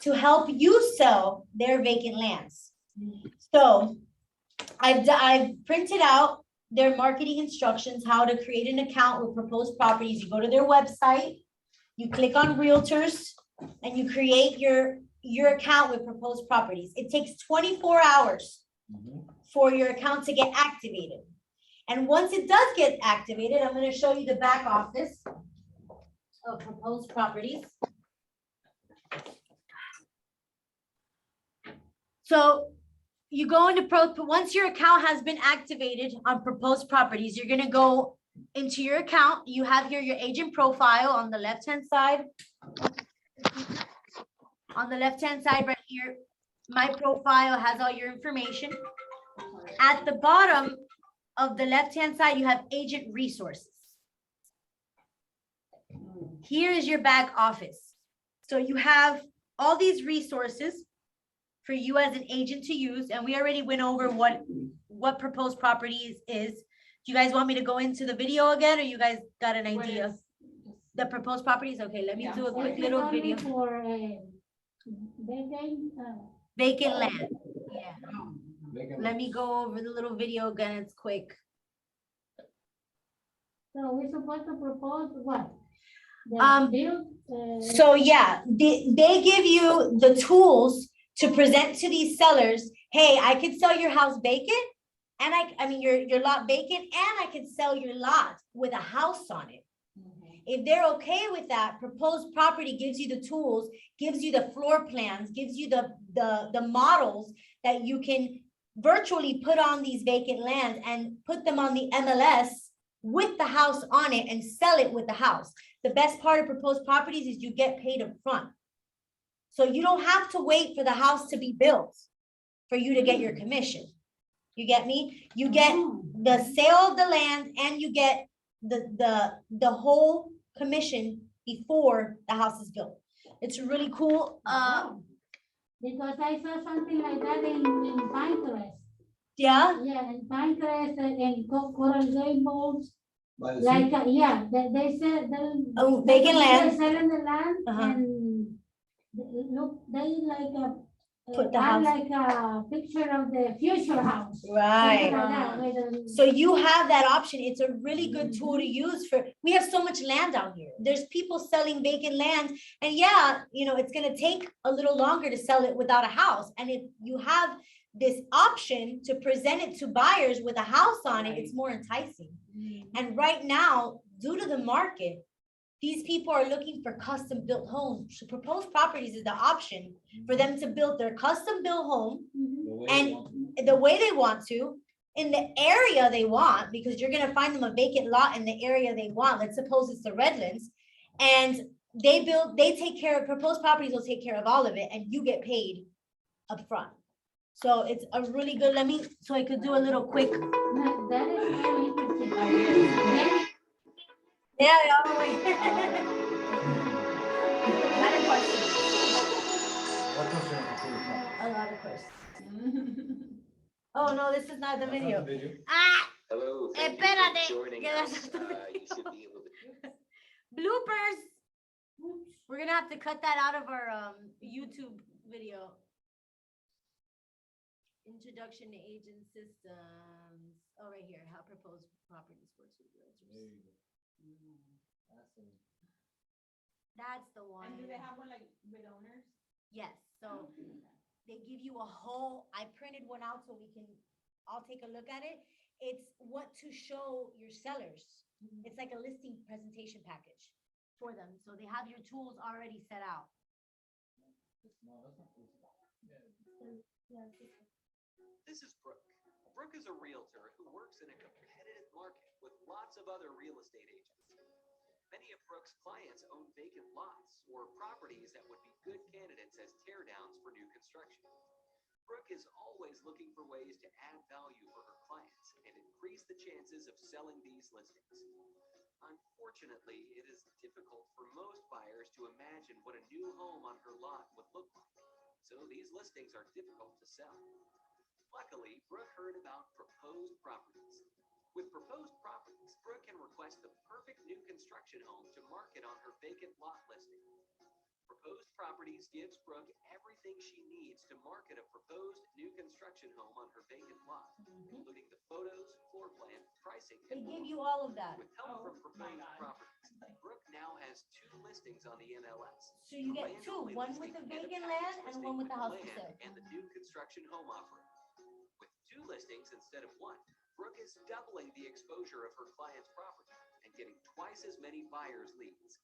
[SPEAKER 2] to help you sell their vacant lands. So I've printed out their marketing instructions, how to create an account with proposed properties. You go to their website, you click on realtors, and you create your account with proposed properties. It takes 24 hours for your account to get activated. And once it does get activated, I'm going to show you the back office of proposed properties. So you go into once your account has been activated on proposed properties, you're going to go into your account. You have here your agent profile on the left-hand side. On the left-hand side right here, my profile has all your information. At the bottom of the left-hand side, you have agent resources. Here is your back office. So you have all these resources for you as an agent to use, and we already went over what proposed properties is. Do you guys want me to go into the video again, or you guys got an idea? The proposed properties? Okay, let me do a quick little video.
[SPEAKER 6] For
[SPEAKER 2] Vacant land. Yeah. Let me go over the little video again. It's quick.
[SPEAKER 6] So we're supposed to propose what?
[SPEAKER 2] So yeah, they give you the tools to present to these sellers. Hey, I could sell your house vacant, and I mean, your lot vacant, and I can sell your lot with a house on it. If they're okay with that, proposed property gives you the tools, gives you the floor plans, gives you the models that you can virtually put on these vacant lands and put them on the MLS with the house on it and sell it with the house. The best part of proposed properties is you get paid up front. So you don't have to wait for the house to be built for you to get your commission. You get me? You get the sale of the land and you get the whole commission before the house is built. It's really cool.
[SPEAKER 6] Because I saw something like that in Pinterest.
[SPEAKER 2] Yeah.
[SPEAKER 6] Yeah, in Pinterest and Coral Gables.
[SPEAKER 3] By the
[SPEAKER 6] Like,
[SPEAKER 3] sea?
[SPEAKER 6] yeah, they said,
[SPEAKER 2] Oh, vacant land.
[SPEAKER 6] they're selling the land
[SPEAKER 2] Uh-huh.
[SPEAKER 6] and look, they like
[SPEAKER 2] Put the
[SPEAKER 6] have
[SPEAKER 2] house.
[SPEAKER 6] like a picture of the future house.
[SPEAKER 2] Right.
[SPEAKER 6] Something like that, with a-
[SPEAKER 2] So you have that option. It's a really good tool to use for, we have so much land out here. There's people selling vacant land. And yeah, you know, it's gonna take a little longer to sell it without a house. And if you have this option to present it to buyers with a house on it, it's more enticing. And right now, due to the market, these people are looking for custom built homes. So proposed properties is the option for them to build their custom built home the way they want to, in the area they want, because you're gonna find them a vacant lot in the area they want. Let's suppose it's the Redlands. And they take care of, proposed properties will take care of all of it and you get paid upfront. So it's a really good, so I could do a little quick.
[SPEAKER 6] That is very interesting. Then
[SPEAKER 2] Yeah, wait. Lot of questions.
[SPEAKER 3] What was your-
[SPEAKER 2] A lot of questions. Oh, no, this is not the
[SPEAKER 3] That's not
[SPEAKER 2] video.
[SPEAKER 3] the video.
[SPEAKER 2] Ah,
[SPEAKER 8] Hello, thank you
[SPEAKER 2] espérate.
[SPEAKER 8] for joining
[SPEAKER 2] Que
[SPEAKER 8] us.
[SPEAKER 2] that's not the
[SPEAKER 8] You should be able to.
[SPEAKER 2] bloopers. We're gonna have to cut that out of our YouTube video. Introduction to agent systems. Oh, right here, how proposed properties works with
[SPEAKER 3] There
[SPEAKER 2] realtors.
[SPEAKER 3] you go. That's it.
[SPEAKER 2] That's the one.
[SPEAKER 1] And do they have one like with owners?
[SPEAKER 2] Yes, so they give you a whole, I printed one out so I'll take a look at it. It's what to show your sellers. It's like a listing presentation package for them. So they have your tools already set out.
[SPEAKER 3] No, that's not cool.
[SPEAKER 8] This is Brooke. Brooke is a realtor who works in a competitive market with lots of other real estate agents. Many of Brooke's clients own vacant lots or properties that would be good candidates as teardowns for new construction. Brooke is always looking for ways to add value for her clients and increase the chances of selling these listings. Unfortunately, it is difficult for most buyers to imagine what a new home on her lot would look like, so these listings are difficult to sell. Luckily, Brooke heard about proposed properties. With proposed properties, Brooke can request the perfect new construction home to market on her vacant lot listing. Proposed properties gives Brooke everything she needs to market a proposed new construction home on her vacant lot, including the photos, floor plan, pricing,
[SPEAKER 2] They
[SPEAKER 8] and
[SPEAKER 2] give
[SPEAKER 8] more.
[SPEAKER 2] you all of that.
[SPEAKER 8] With help from
[SPEAKER 1] my
[SPEAKER 8] proposed
[SPEAKER 1] God.
[SPEAKER 8] properties, Brooke now has 2 listings on the MLS.
[SPEAKER 2] So you
[SPEAKER 8] A
[SPEAKER 2] get two,
[SPEAKER 8] land-only
[SPEAKER 2] one
[SPEAKER 8] listing
[SPEAKER 2] with the
[SPEAKER 8] and a
[SPEAKER 2] vacant
[SPEAKER 8] package
[SPEAKER 2] land and
[SPEAKER 8] listing
[SPEAKER 2] one with the house for
[SPEAKER 8] land
[SPEAKER 2] sale.
[SPEAKER 8] and the new construction home offering. With 2 listings instead of 1, Brooke is doubling the exposure of her client's property and getting twice as many buyers' leads.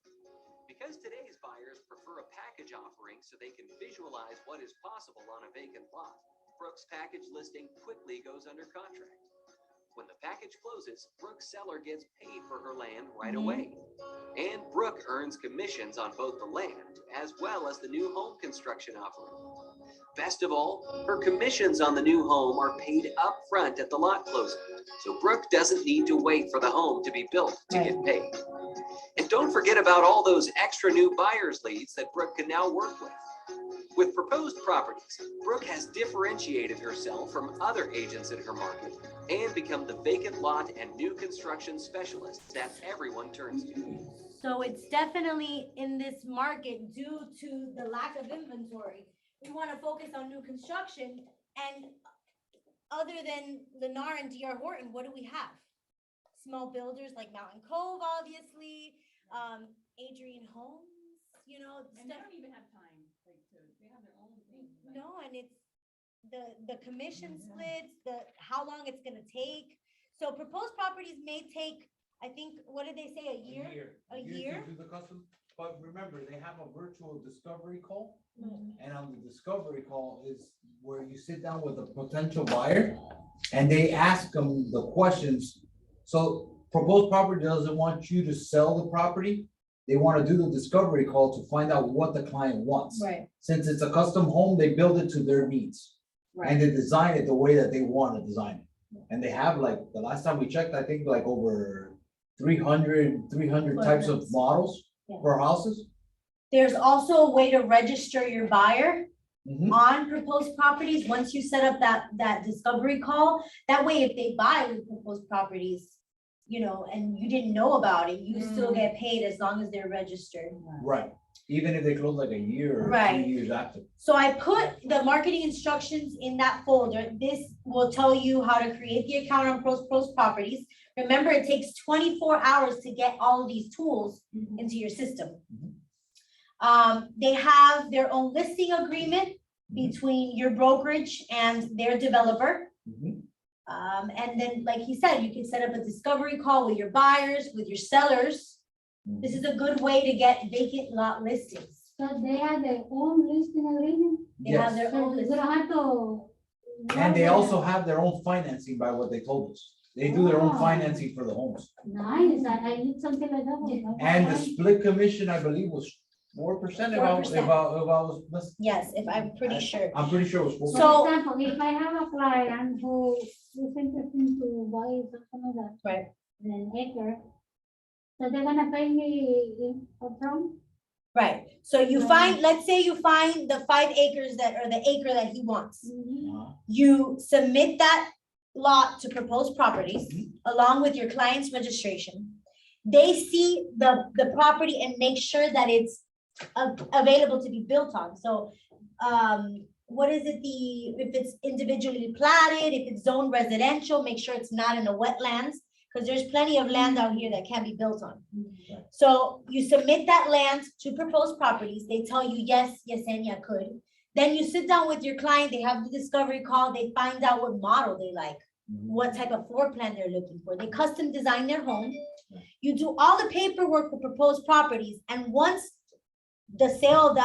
[SPEAKER 8] Because today's buyers prefer a package offering so they can visualize what is possible on a vacant lot, Brooke's package listing quickly goes under contract. When the package closes, Brooke's seller gets paid for her land right away. And Brooke earns commissions on both the land as well as the new home construction offering. Best of all, her commissions on the new home are paid up front at the lot closing, so Brooke doesn't need to wait for the home to be built to get paid. And don't forget about all those extra new buyers leads that Brooke can now work with. With proposed properties, Brooke has differentiated herself from other agents in her market and become the vacant lot and new construction specialist that everyone turns to.
[SPEAKER 2] So it's definitely in this market due to the lack of inventory. We want to focus on new construction, and other than Lennar and DR Horton, what do we have? Small builders like Mountain Cove, obviously, Adrian Homes, you know,
[SPEAKER 1] And they
[SPEAKER 2] stuff.
[SPEAKER 1] don't even have time, like, they have their own thing. like-
[SPEAKER 2] No, and it's the commission splits, how long it's gonna take. So proposed properties may take, I think, what did they say, a year? A year?
[SPEAKER 3] to do the custom, but remember, they have a virtual discovery call.
[SPEAKER 2] Mm-hmm.
[SPEAKER 3] And on the discovery call is where you sit down with a potential buyer and they ask them the questions. So proposed property doesn't want you to sell the property. They want to do the discovery call to find out what the client wants.
[SPEAKER 2] Right.
[SPEAKER 3] Since it's a custom home, they build it to their needs. And they design it the way that they want to design it. And they have like, the last time we checked, I think like over 300 types of models
[SPEAKER 2] Yeah.
[SPEAKER 3] for houses.
[SPEAKER 2] There's also a way to register your buyer
[SPEAKER 3] Mhm.
[SPEAKER 2] on proposed properties, once you set up that discovery call. That way, if they buy with proposed properties, you know, and you didn't know about it, you still get paid as long as they're registered.
[SPEAKER 3] Right, even if they close like a year or
[SPEAKER 2] Right.
[SPEAKER 3] 2 years after.
[SPEAKER 2] So I put the marketing instructions in that folder. This will tell you how to create the account on proposed properties. Remember, it takes 24 hours to get all of these tools into your system. They have their own listing agreement between your brokerage and their developer.
[SPEAKER 3] Mhm.
[SPEAKER 2] And then, like he said, you can set up a discovery call with your buyers, with your sellers. This is a good way to get vacant lot listings.
[SPEAKER 6] So they have their own listing agreement?
[SPEAKER 2] They have
[SPEAKER 3] Yes,
[SPEAKER 2] their
[SPEAKER 6] So
[SPEAKER 2] own
[SPEAKER 6] you
[SPEAKER 2] listing.
[SPEAKER 6] don't have to.
[SPEAKER 3] and they also have their own financing by what they told us. They do their own
[SPEAKER 6] Oh.
[SPEAKER 3] financing for the homes.
[SPEAKER 6] Nice, I need something like that.
[SPEAKER 3] And the split commission, I believe, was 4% if I
[SPEAKER 2] 4%.
[SPEAKER 3] was,
[SPEAKER 2] Yes, if I'm pretty sure.
[SPEAKER 3] I'm pretty sure it was 4%.
[SPEAKER 6] For
[SPEAKER 2] So-
[SPEAKER 6] example, if I have a client who is interested to buy something like that.
[SPEAKER 2] Right.
[SPEAKER 6] An acre, so they're gonna pay me upfront?
[SPEAKER 2] Right, so you find, let's say you find the 5 acres that, or the acre that he wants.
[SPEAKER 3] Uh-huh.
[SPEAKER 2] You submit that lot to proposed properties along with your client's registration. They see the property and make sure that it's available to be built on. So, what is it, if it's individually platted, if it's zoned residential, make sure it's not in the wetlands, because there's plenty of land out here that can't be built on. So you submit that land to proposed properties, they tell you, yes, Yesenia could. Then you sit down with your client, they have the discovery call, they find out what model they like, what type of floor plan they're looking for. They custom design their home. You do all the paperwork for proposed properties, and once the sale,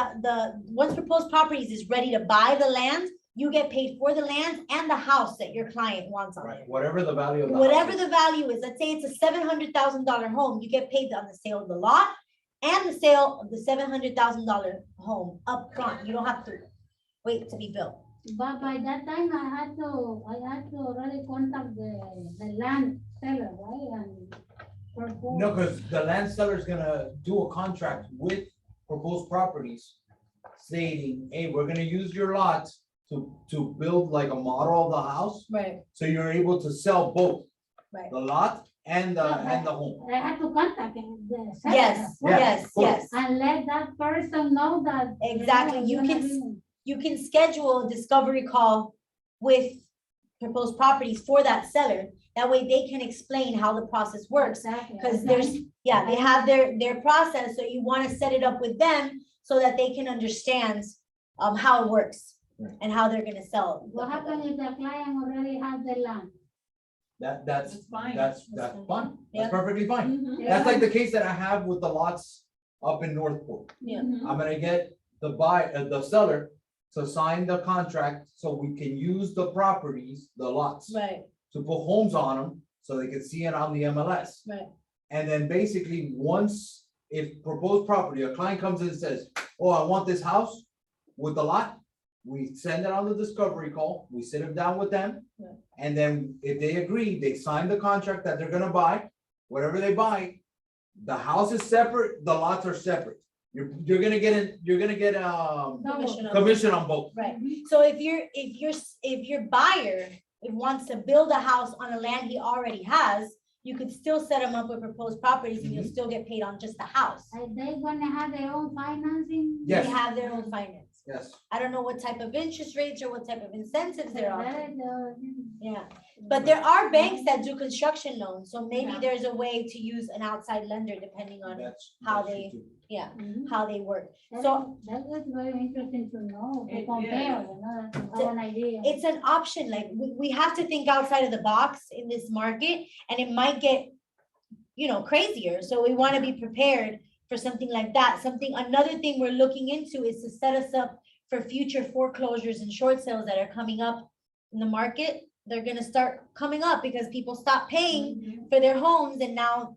[SPEAKER 2] once proposed properties is ready to buy the land, you get paid for the land and the house that your client wants on
[SPEAKER 3] Right,
[SPEAKER 2] it.
[SPEAKER 3] whatever the value of the house
[SPEAKER 2] Whatever
[SPEAKER 3] is.
[SPEAKER 2] the value is, let's say it's a $700,000 home, you get paid on the sale of the lot and the sale of the $700,000 home upfront. You don't have to wait to be built.
[SPEAKER 6] But by that time, I had to already contact the land seller, right? And
[SPEAKER 3] No, because the land seller is gonna do a contract with proposed properties stating, hey, we're gonna use your lot to build like a model of the house,
[SPEAKER 2] Right.
[SPEAKER 3] so you're able to sell both.
[SPEAKER 2] Right.
[SPEAKER 3] The lot and the home.
[SPEAKER 6] I had to contact the seller.
[SPEAKER 2] Yes,
[SPEAKER 3] Yeah,
[SPEAKER 2] yes,
[SPEAKER 3] of course.
[SPEAKER 2] yes.
[SPEAKER 6] And let that person know that.
[SPEAKER 2] Exactly. You can schedule a discovery call with proposed properties for that seller. That way they can explain how the process works. Because there's, yeah, they have their process, so you want to set it up with them so that they can understand how it works and how they're gonna sell.
[SPEAKER 6] What happens if the client already has the land?
[SPEAKER 3] That's
[SPEAKER 1] That's fine.
[SPEAKER 3] That's fine.
[SPEAKER 2] Yeah.
[SPEAKER 3] That's perfectly fine.
[SPEAKER 1] Mhm.
[SPEAKER 3] That's like the case that I have with the lots up in Northport.
[SPEAKER 2] Yeah.
[SPEAKER 3] I'm gonna get the seller to sign the contract so we can use the properties, the lots,
[SPEAKER 2] Right,
[SPEAKER 3] to put homes on them, so they can see it on the MLS.
[SPEAKER 2] right.
[SPEAKER 3] And then basically, once, if proposed property, a client comes in and says, oh, I want this house with the lot, we send it on the discovery call, we sit them down with them.
[SPEAKER 2] Yeah.
[SPEAKER 3] And then if they agree, they sign the contract that they're gonna buy, whatever they buy, the house is separate, the lots are separate. You're gonna get commission on both.
[SPEAKER 2] Right, so if your buyer wants to build a house on a land he already has, you could still set them up with proposed properties and you'll still get paid on just the house.
[SPEAKER 6] Are they gonna have their own financing?
[SPEAKER 3] Yes.
[SPEAKER 2] They have their own finance.
[SPEAKER 3] Yes.
[SPEAKER 2] I don't know what type of interest rates or what type of incentives they're on. Yeah, But there are banks that do construction loans, so maybe
[SPEAKER 1] Yeah.
[SPEAKER 2] there's a way to use an outside lender depending on how
[SPEAKER 3] That's
[SPEAKER 2] they-
[SPEAKER 3] true.
[SPEAKER 6] Mhm.
[SPEAKER 2] how they work.
[SPEAKER 6] That
[SPEAKER 2] So-
[SPEAKER 6] is- That was very interesting to know, to
[SPEAKER 1] It
[SPEAKER 6] compare,
[SPEAKER 1] is.
[SPEAKER 6] you know, to have an idea.
[SPEAKER 2] It's an option, like, we have to think outside of the box in this market, and it might get, crazier, so we wanna be prepared for something like that. Another thing we're looking into is to set us up for future foreclosures and short sales that are coming up in the market. They're gonna start coming up because people stop paying
[SPEAKER 1] Mhm.
[SPEAKER 2] for their homes, and now,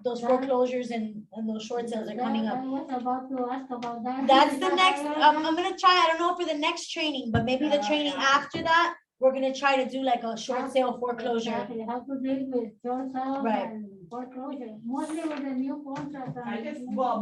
[SPEAKER 2] those
[SPEAKER 6] That-
[SPEAKER 2] foreclosures and those short sales are coming up.
[SPEAKER 6] I was about to ask about that.
[SPEAKER 2] That's the
[SPEAKER 6] because
[SPEAKER 2] next,
[SPEAKER 6] I
[SPEAKER 2] I'm gonna try, I don't know for the next training, but maybe the
[SPEAKER 1] Oh,
[SPEAKER 2] training
[SPEAKER 1] yeah.
[SPEAKER 2] after that, we're gonna try to do like a short sale foreclosure.
[SPEAKER 6] Exactly, how to deal with short sales
[SPEAKER 2] Right.
[SPEAKER 6] and foreclosure, mostly with the new contract.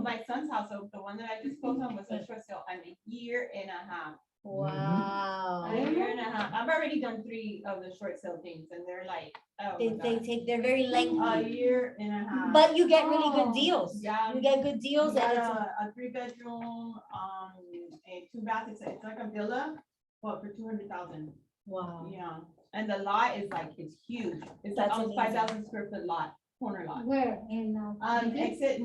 [SPEAKER 1] My son's house, so the one that I just closed on was a short sale, a year and a half.
[SPEAKER 2] Wow.
[SPEAKER 1] A year and a half. I've already done 3 of the short sale things and they're like, oh
[SPEAKER 2] They
[SPEAKER 1] my God.
[SPEAKER 2] take, they're very
[SPEAKER 1] A
[SPEAKER 2] lengthy,
[SPEAKER 1] year and a half.
[SPEAKER 2] but you get really good
[SPEAKER 6] Oh.
[SPEAKER 2] deals.
[SPEAKER 1] Yeah.
[SPEAKER 2] You get good deals
[SPEAKER 1] We
[SPEAKER 2] and
[SPEAKER 1] got
[SPEAKER 2] it's,
[SPEAKER 1] a 3-bedroom, a 2-bath, it's like a villa, but for 200,000,
[SPEAKER 2] wow.
[SPEAKER 1] yeah. And the lot is like, it's huge. It's like
[SPEAKER 2] That's
[SPEAKER 1] almost
[SPEAKER 2] amazing.
[SPEAKER 1] 5,000 square foot lot, corner lot.
[SPEAKER 6] Where, in,
[SPEAKER 1] Exit,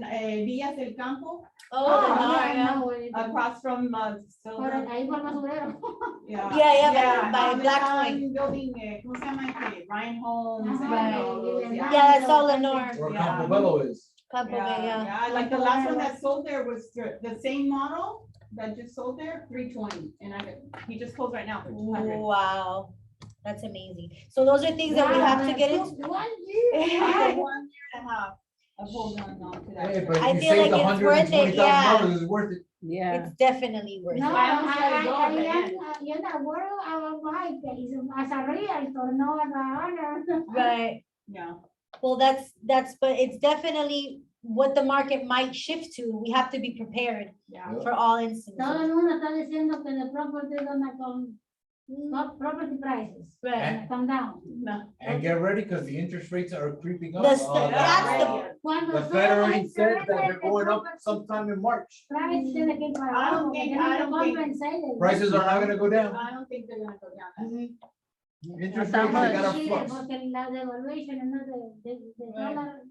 [SPEAKER 1] Villas del Campo,
[SPEAKER 2] Oh,
[SPEAKER 1] Oh,
[SPEAKER 2] the
[SPEAKER 6] yeah,
[SPEAKER 2] Nara.
[SPEAKER 6] I know where it is.
[SPEAKER 1] across from,
[SPEAKER 6] Por
[SPEAKER 1] Silver.
[SPEAKER 6] ahí por basurero.
[SPEAKER 1] Yeah.
[SPEAKER 2] Yeah, by Black
[SPEAKER 1] está
[SPEAKER 2] Point.
[SPEAKER 1] en building, ¿cómo se llama este? Ryan Homes. and
[SPEAKER 6] Right.
[SPEAKER 1] all those,
[SPEAKER 6] Yeah.
[SPEAKER 2] Yeah, that's all Lenore.
[SPEAKER 3] Where
[SPEAKER 1] Yeah.
[SPEAKER 3] Campobello is.
[SPEAKER 2] Campo Bay, yeah.
[SPEAKER 1] Yeah, like the last one that sold there was the same model that just sold there, 320, and he just closed right now for 200.
[SPEAKER 2] Wow, that's amazing. So those are things that we have to get into.
[SPEAKER 6] 1 year.
[SPEAKER 1] After 1 year and a half of holding on to
[SPEAKER 3] Hey,
[SPEAKER 1] that.
[SPEAKER 3] but
[SPEAKER 2] I
[SPEAKER 3] if you
[SPEAKER 2] feel like
[SPEAKER 3] saved
[SPEAKER 2] it's worth it,
[SPEAKER 3] $120,000, it's worth it.
[SPEAKER 5] Yeah.
[SPEAKER 2] It's definitely worth
[SPEAKER 6] No,
[SPEAKER 2] it.
[SPEAKER 1] I almost let it go at the end.
[SPEAKER 6] you know, what I would like is as a realtor, no as a owner.
[SPEAKER 2] Right.
[SPEAKER 1] Yeah.
[SPEAKER 2] Well, but it's definitely what the market might shift to. We have to be prepared
[SPEAKER 1] Yeah.
[SPEAKER 2] for all
[SPEAKER 6] Todo
[SPEAKER 2] instances.
[SPEAKER 6] el mundo está diciendo que the property gonna come, property prices
[SPEAKER 2] Right.
[SPEAKER 6] gonna come down.
[SPEAKER 1] No.
[SPEAKER 3] And get ready, because the interest rates are creeping up.
[SPEAKER 2] The st- that's the-
[SPEAKER 6] Cuando
[SPEAKER 3] The Fed already
[SPEAKER 6] suba
[SPEAKER 3] said that they're
[SPEAKER 6] el
[SPEAKER 3] going up
[SPEAKER 6] property
[SPEAKER 3] sometime in March.
[SPEAKER 6] price tiene que ir para
[SPEAKER 1] I don't
[SPEAKER 6] abajo,
[SPEAKER 1] think-
[SPEAKER 6] tiene
[SPEAKER 1] I
[SPEAKER 6] que
[SPEAKER 1] don't think-
[SPEAKER 6] compensate.
[SPEAKER 3] Prices are not gonna go down.
[SPEAKER 1] I don't think they're gonna go down.
[SPEAKER 2] Mhm.
[SPEAKER 3] Interest
[SPEAKER 5] Not
[SPEAKER 3] rates,
[SPEAKER 5] that
[SPEAKER 3] they
[SPEAKER 5] much.
[SPEAKER 3] gotta
[SPEAKER 6] Sí,
[SPEAKER 3] flux.
[SPEAKER 6] porque la devaluation, you know, the
[SPEAKER 2] Right.
[SPEAKER 6] dollar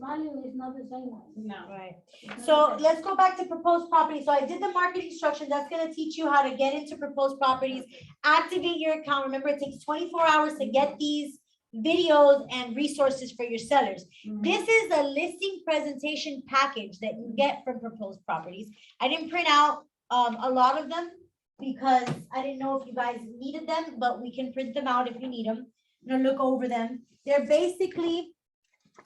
[SPEAKER 6] value is not the same.
[SPEAKER 1] No.
[SPEAKER 2] Right. So let's go back to proposed properties. So I did the market instruction. That's gonna teach you how to get into proposed properties. Activate your account. Remember, it takes 24 hours to get these videos and resources for your sellers. This is a listing presentation package that you get from proposed properties. I didn't print out a lot of them because I didn't know if you guys needed them, but we can print them out if you need them. You know, look over them. They're basically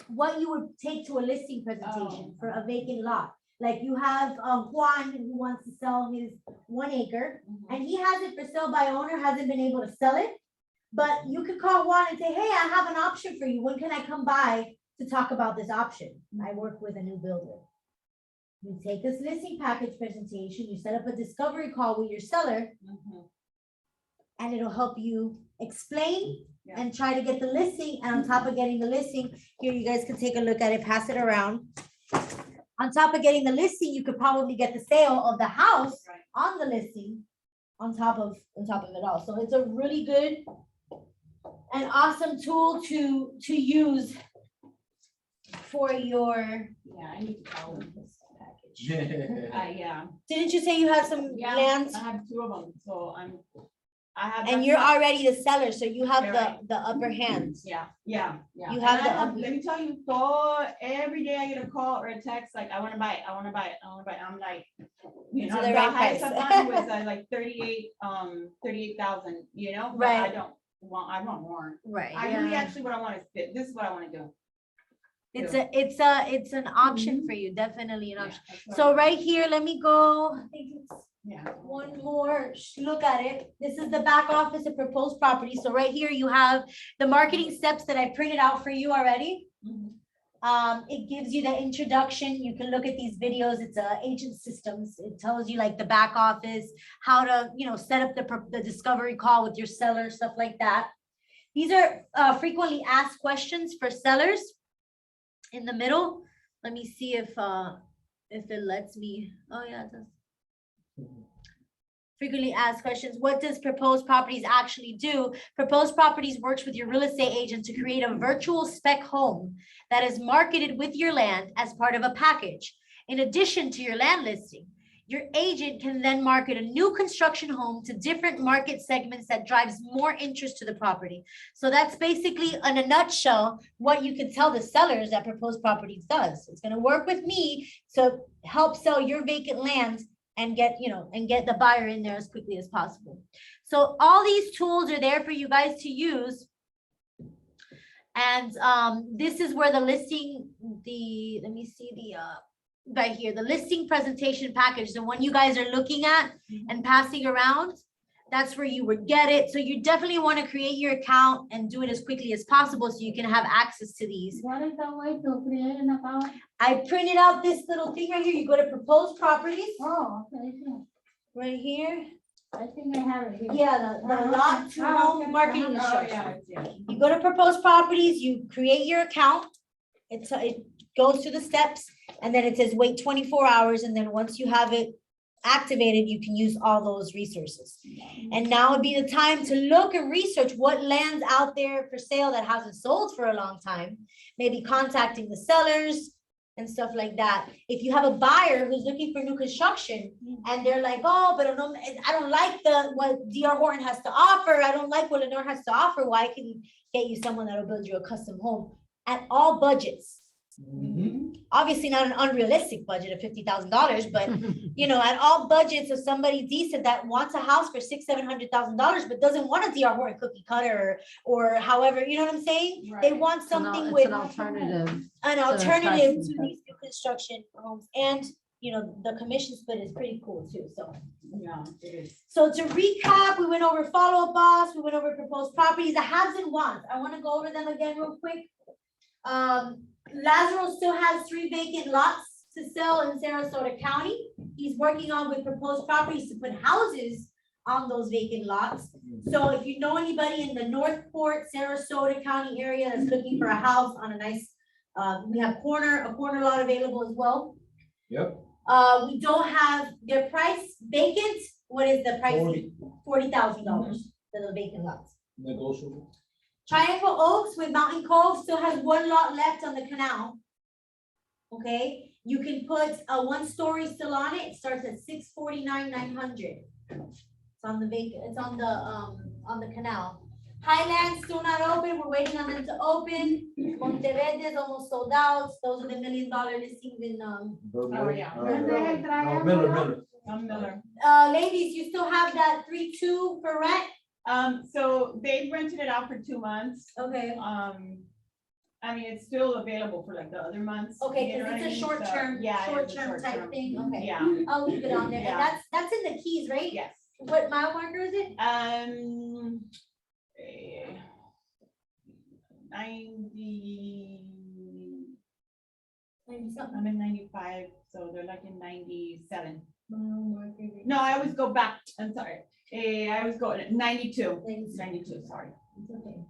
[SPEAKER 2] what you would take to a listing presentation for a vacant lot. Like you have Juan who wants to sell his 1 acre and he has it for sale by owner, hasn't been able to sell it. But you could call Juan and say, hey, I have an option for you. When can I come by to talk about this option? I work with a new builder. You take this listing package presentation, you set up a discovery call with your seller, and it'll help you explain and try to get the listing. And on top of getting the listing, here you guys can take a look at it, pass it around. On top of getting the listing, you could probably get the sale of the house
[SPEAKER 1] Right.
[SPEAKER 2] on the listing on top of it all. So it's a really good and awesome tool to use for your,
[SPEAKER 1] Yeah, I need to call them this package.
[SPEAKER 3] Yeah.
[SPEAKER 1] Yeah.
[SPEAKER 2] didn't you say you have some
[SPEAKER 1] Yeah,
[SPEAKER 2] lands?
[SPEAKER 1] I have 2 of them, so I have.
[SPEAKER 2] And
[SPEAKER 1] that's
[SPEAKER 2] you're
[SPEAKER 1] not-
[SPEAKER 2] already the seller, so you have
[SPEAKER 1] Yeah,
[SPEAKER 2] the,
[SPEAKER 1] right.
[SPEAKER 2] the upper hand.
[SPEAKER 1] Yeah, yeah, yeah.
[SPEAKER 2] You
[SPEAKER 1] And
[SPEAKER 2] have
[SPEAKER 1] I
[SPEAKER 2] the up-
[SPEAKER 1] let me tell you, every day I get a call or a text, like, I wanna buy it, I wanna buy it, I wanna buy it. I'm like, you
[SPEAKER 2] To
[SPEAKER 1] know,
[SPEAKER 2] the
[SPEAKER 1] the
[SPEAKER 2] right
[SPEAKER 1] highest
[SPEAKER 2] price.
[SPEAKER 1] I've gotten was like 38,000, you know? But
[SPEAKER 2] Right.
[SPEAKER 1] I want more.
[SPEAKER 2] Right.
[SPEAKER 1] I really actually, what I want is, this is what I wanna do.
[SPEAKER 2] It's an option for you, definitely an
[SPEAKER 1] Yeah,
[SPEAKER 2] option.
[SPEAKER 1] that's what
[SPEAKER 2] So
[SPEAKER 1] I-
[SPEAKER 2] right here, let me go, I think it's
[SPEAKER 1] Yeah.
[SPEAKER 2] one more look at it. This is the back office of proposed property. So right here you have the marketing steps that I printed out for you already.
[SPEAKER 1] Mhm.
[SPEAKER 2] It gives you the introduction. You can look at these videos. It's agent systems. It tells you like the back office, how to, set up the discovery call with your seller, stuff like that. These are frequently asked questions for sellers. In the middle, let me see if it lets me. Oh yeah, it does. frequently asked questions. What does Proposed Properties actually do? Proposed Properties works with your real estate agent to create a virtual spec home that is marketed with your land as part of a package. In addition to your land listing, your agent can then market a new construction home to different market segments that drives more interest to the property. So that's basically, in a nutshell, what you can tell the sellers that Proposed Properties does. It's gonna work with me to help sell your vacant land and get the buyer in there as quickly as possible. So all these tools are there for you guys to use. And this is where the listing, let me see right here, the listing presentation package, the one you guys are looking at and passing around, that's where you would get it. So you definitely want to create your account and do it as quickly as possible so you can have access to these.
[SPEAKER 6] What is the way to create an account?
[SPEAKER 2] I printed out this little thing right here. You go to Proposed Properties
[SPEAKER 6] Oh, okay, yeah.
[SPEAKER 2] right here.
[SPEAKER 6] I think I have it here.
[SPEAKER 2] Yeah, the lot to home marketing
[SPEAKER 1] Oh,
[SPEAKER 2] instructions.
[SPEAKER 1] yeah, yeah.
[SPEAKER 2] You go to Proposed Properties, you create your account. It goes through the steps and then it says wait 24 hours. And then once you have it activated, you can use all those resources. And now would be the time to look and research what land's out there for sale that hasn't sold for a long time. Maybe contacting the sellers and stuff like that. If you have a buyer who's looking for new construction and they're like, oh, but I don't like what DR Horton has to offer. I don't like what Lenore has to offer. Well, I can get you someone that'll build you a custom home at all budgets. Obviously not an unrealistic budget of $50,000, but at all budgets of somebody decent that wants a house for $600,000-$700,000, but doesn't want a DR Horton cookie cutter or however, you know what I'm saying?
[SPEAKER 1] Right.
[SPEAKER 2] They want something
[SPEAKER 5] It's
[SPEAKER 2] with
[SPEAKER 5] an alternative.
[SPEAKER 2] an
[SPEAKER 5] So
[SPEAKER 2] alternative
[SPEAKER 5] it's
[SPEAKER 2] to these new construction homes, and the commission split is pretty cool too. So
[SPEAKER 1] Yeah, it is.
[SPEAKER 2] so to recap, we went over follow-up boss, we went over Proposed Properties, the haves and wants. I want to go over them again real quick. Lazaro still has 3 vacant lots to sell in Sarasota County. He's working on with Proposed Properties to put houses on those vacant lots. So if you know anybody in the Northport, Sarasota County area that's looking for a house on a nice, we have a corner lot available as well.
[SPEAKER 3] Yep.
[SPEAKER 2] We don't have their price vacant. What is the price? $40,000 for the vacant lots.
[SPEAKER 3] Negotiable.
[SPEAKER 2] Triangle Oaks with Mountain Cove still has 1 lot left on the canal. Okay, you can put a 1-story still on it. It starts at $649,900. It's on the vacant. It's on the canal. Highlands still not open. We're waiting on them to open. Monteverde is almost sold out. Those are the $1 million listings in
[SPEAKER 1] Oh, yeah.
[SPEAKER 3] No, Miller.
[SPEAKER 1] Miller.
[SPEAKER 2] ladies, you still have that 3-2 for rent?
[SPEAKER 1] So they rented it out for 2 months.
[SPEAKER 2] Okay.
[SPEAKER 1] I mean, it's still available for like the other months.
[SPEAKER 2] Okay,
[SPEAKER 1] you know
[SPEAKER 2] because it's a
[SPEAKER 1] what I mean? So,
[SPEAKER 2] short-term,
[SPEAKER 1] yeah, it is a
[SPEAKER 2] short-term type
[SPEAKER 1] short-term.
[SPEAKER 2] thing. Okay.
[SPEAKER 1] Yeah,
[SPEAKER 2] I'll leave it on there.
[SPEAKER 1] Yeah.
[SPEAKER 2] And that's in the Keys, right?
[SPEAKER 1] yes.
[SPEAKER 2] What mile marker is it?
[SPEAKER 1] 90.
[SPEAKER 2] 90 something.
[SPEAKER 1] I'm in 95, so they're like in 97.
[SPEAKER 2] Mile marker.
[SPEAKER 1] No, I always go back. I'm sorry. I always go at 92.
[SPEAKER 2] 92.
[SPEAKER 1] 92, sorry.
[SPEAKER 2] It's okay.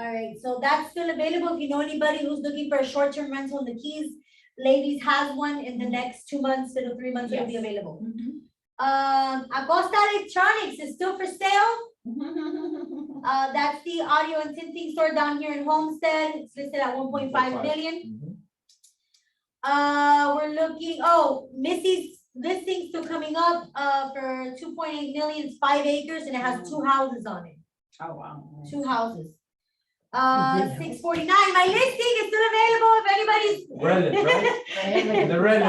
[SPEAKER 2] All right, so that's still available. If you know anybody who's looking for a short-term rental in the Keys, Ladies has one in the next 2 months to 3 months, it'll be
[SPEAKER 1] Yes.
[SPEAKER 2] available.
[SPEAKER 1] Mhm.
[SPEAKER 2] Acosta Electronics is still for sale. That's the audio and tinting store down here in Homestead. It's listed at 1.5 million. We're looking, Missy's listing still coming up, for 2.8 million, it's 5 acres and it has 2 houses on it,
[SPEAKER 1] Oh, wow.
[SPEAKER 2] 2 houses. 649, my listing is still available if anybody's.
[SPEAKER 3] Reddit, right? The Reddit,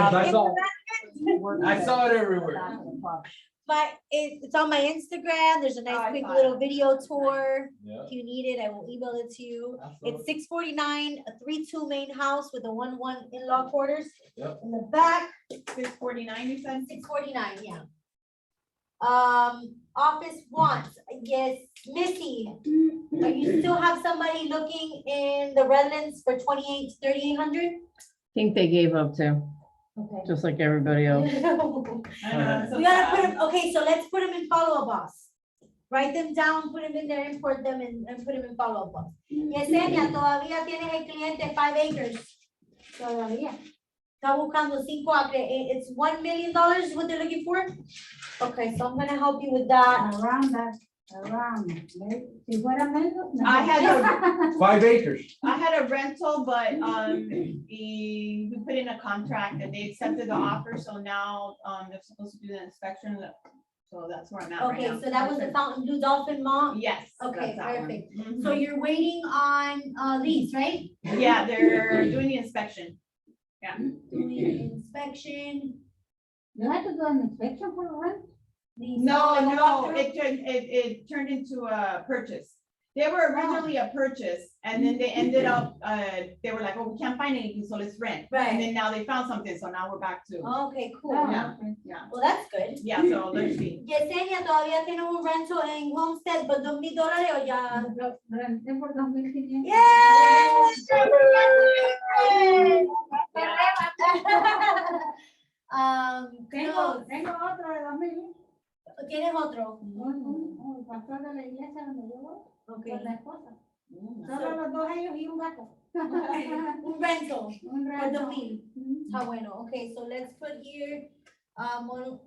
[SPEAKER 3] I saw it everywhere.
[SPEAKER 2] But it's on my Instagram, there's a nice
[SPEAKER 1] I
[SPEAKER 2] quick
[SPEAKER 1] saw
[SPEAKER 2] little
[SPEAKER 1] it.
[SPEAKER 2] video tour.
[SPEAKER 3] Yeah.
[SPEAKER 2] If you need it, I will email it to you.
[SPEAKER 3] I saw
[SPEAKER 2] It's
[SPEAKER 3] it.
[SPEAKER 2] 649, a 3-2 main house with a 1-1 in-law quarters.
[SPEAKER 3] Yep.
[SPEAKER 2] In the back,
[SPEAKER 1] 649, you said?
[SPEAKER 2] 649, yeah. Office wants, yes, Missy, are you still have somebody looking in the Redlands for 28 to 3,800?
[SPEAKER 5] Think they gave up too,
[SPEAKER 2] Okay.
[SPEAKER 5] just like everybody else.
[SPEAKER 1] I know, it's so
[SPEAKER 2] We gotta put
[SPEAKER 1] sad.
[SPEAKER 2] them, okay, so let's put them in follow-up boss. Write them down, put them in there, import them and put them in follow-up boss. Yesenia, todavía tienes el cliente 5 acres.
[SPEAKER 6] Todavía.
[SPEAKER 2] Está buscando 5 acres. It's $1 million is what they're looking for? Okay, so I'm gonna help you with that.
[SPEAKER 6] Around that, around. Si fuera menos. no.
[SPEAKER 1] I had
[SPEAKER 3] 5 acres.
[SPEAKER 1] I had a rental, but, we put in a contract and they accepted the offer, so now, they're supposed to do the inspection, so that's where I'm at right
[SPEAKER 2] Okay,
[SPEAKER 1] now.
[SPEAKER 2] so that was the Fountain Blue Dolphin Mall?
[SPEAKER 1] Yes.
[SPEAKER 2] Okay,
[SPEAKER 1] that's that one.
[SPEAKER 2] perfect.
[SPEAKER 1] Mhm.
[SPEAKER 2] So you're waiting on lease, right?
[SPEAKER 1] Yeah, they're doing the inspection.
[SPEAKER 2] Doing inspection.
[SPEAKER 6] You have to do an inspection for rent?
[SPEAKER 1] No, it turned into a purchase. They were originally a purchase and then they ended up, they were like, oh, we can't find anything, so let's rent. And
[SPEAKER 2] Right.
[SPEAKER 1] then now they found something, so now we're back to,
[SPEAKER 2] Okay, cool.
[SPEAKER 1] Yeah.
[SPEAKER 6] okay.
[SPEAKER 1] yeah,
[SPEAKER 2] Well, that's good.
[SPEAKER 1] yeah, so let's see.
[SPEAKER 2] Yesenia, ¿todavía tiene un rental en Homestead por $2,000 o ya?
[SPEAKER 6] Lo renté por 2,500.
[SPEAKER 2] Tengo,
[SPEAKER 6] Tengo otro de 2,000.
[SPEAKER 2] ¿tienes otro?
[SPEAKER 6] El pastor de la iglesia donde yo voy,
[SPEAKER 2] Okay.
[SPEAKER 6] con la esposa.
[SPEAKER 1] Mm,
[SPEAKER 6] Solo los dos ellos y un gato.
[SPEAKER 2] Un rental
[SPEAKER 6] Un
[SPEAKER 2] por
[SPEAKER 6] rato.
[SPEAKER 2] 2,000. Está bueno. Okay, so let's put here, one,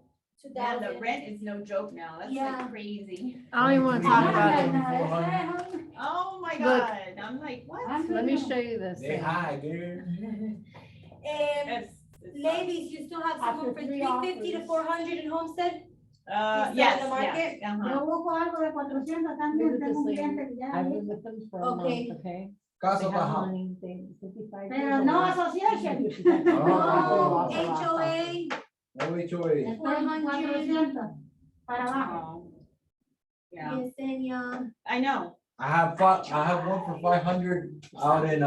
[SPEAKER 1] Yeah,
[SPEAKER 2] 2,000.
[SPEAKER 1] the rent is no joke now. That's
[SPEAKER 2] Yeah.
[SPEAKER 1] like crazy.
[SPEAKER 5] I don't even want to talk about it.
[SPEAKER 1] Oh my
[SPEAKER 5] Look.
[SPEAKER 1] God. I'm like, what?
[SPEAKER 5] Let me show you this.
[SPEAKER 3] They
[SPEAKER 5] thing.
[SPEAKER 3] high, girl.
[SPEAKER 1] It's-
[SPEAKER 2] Ladies, you still have someone
[SPEAKER 6] After
[SPEAKER 2] for
[SPEAKER 6] 3
[SPEAKER 2] 350 to
[SPEAKER 6] offers.
[SPEAKER 2] 400 in Homestead?
[SPEAKER 1] yes,
[SPEAKER 2] Still in the market?
[SPEAKER 1] yes, uh-huh.
[SPEAKER 6] Yo busco algo de 400 también, tengo un cliente que ya.
[SPEAKER 5] I've been with them for a
[SPEAKER 2] Okay.
[SPEAKER 5] month, okay?
[SPEAKER 3] Casa
[SPEAKER 5] They have
[SPEAKER 3] Baja.
[SPEAKER 5] money, they 55
[SPEAKER 6] Pero
[SPEAKER 5] years
[SPEAKER 6] no
[SPEAKER 5] old.
[SPEAKER 6] association.
[SPEAKER 2] No,
[SPEAKER 3] Oh.
[SPEAKER 2] HOA,
[SPEAKER 3] No HOA.
[SPEAKER 6] Estoy en 400 para abajo.
[SPEAKER 1] Oh. Yeah,
[SPEAKER 2] Yesenia.
[SPEAKER 1] I know.
[SPEAKER 3] I have one for 500 out in
[SPEAKER 1] I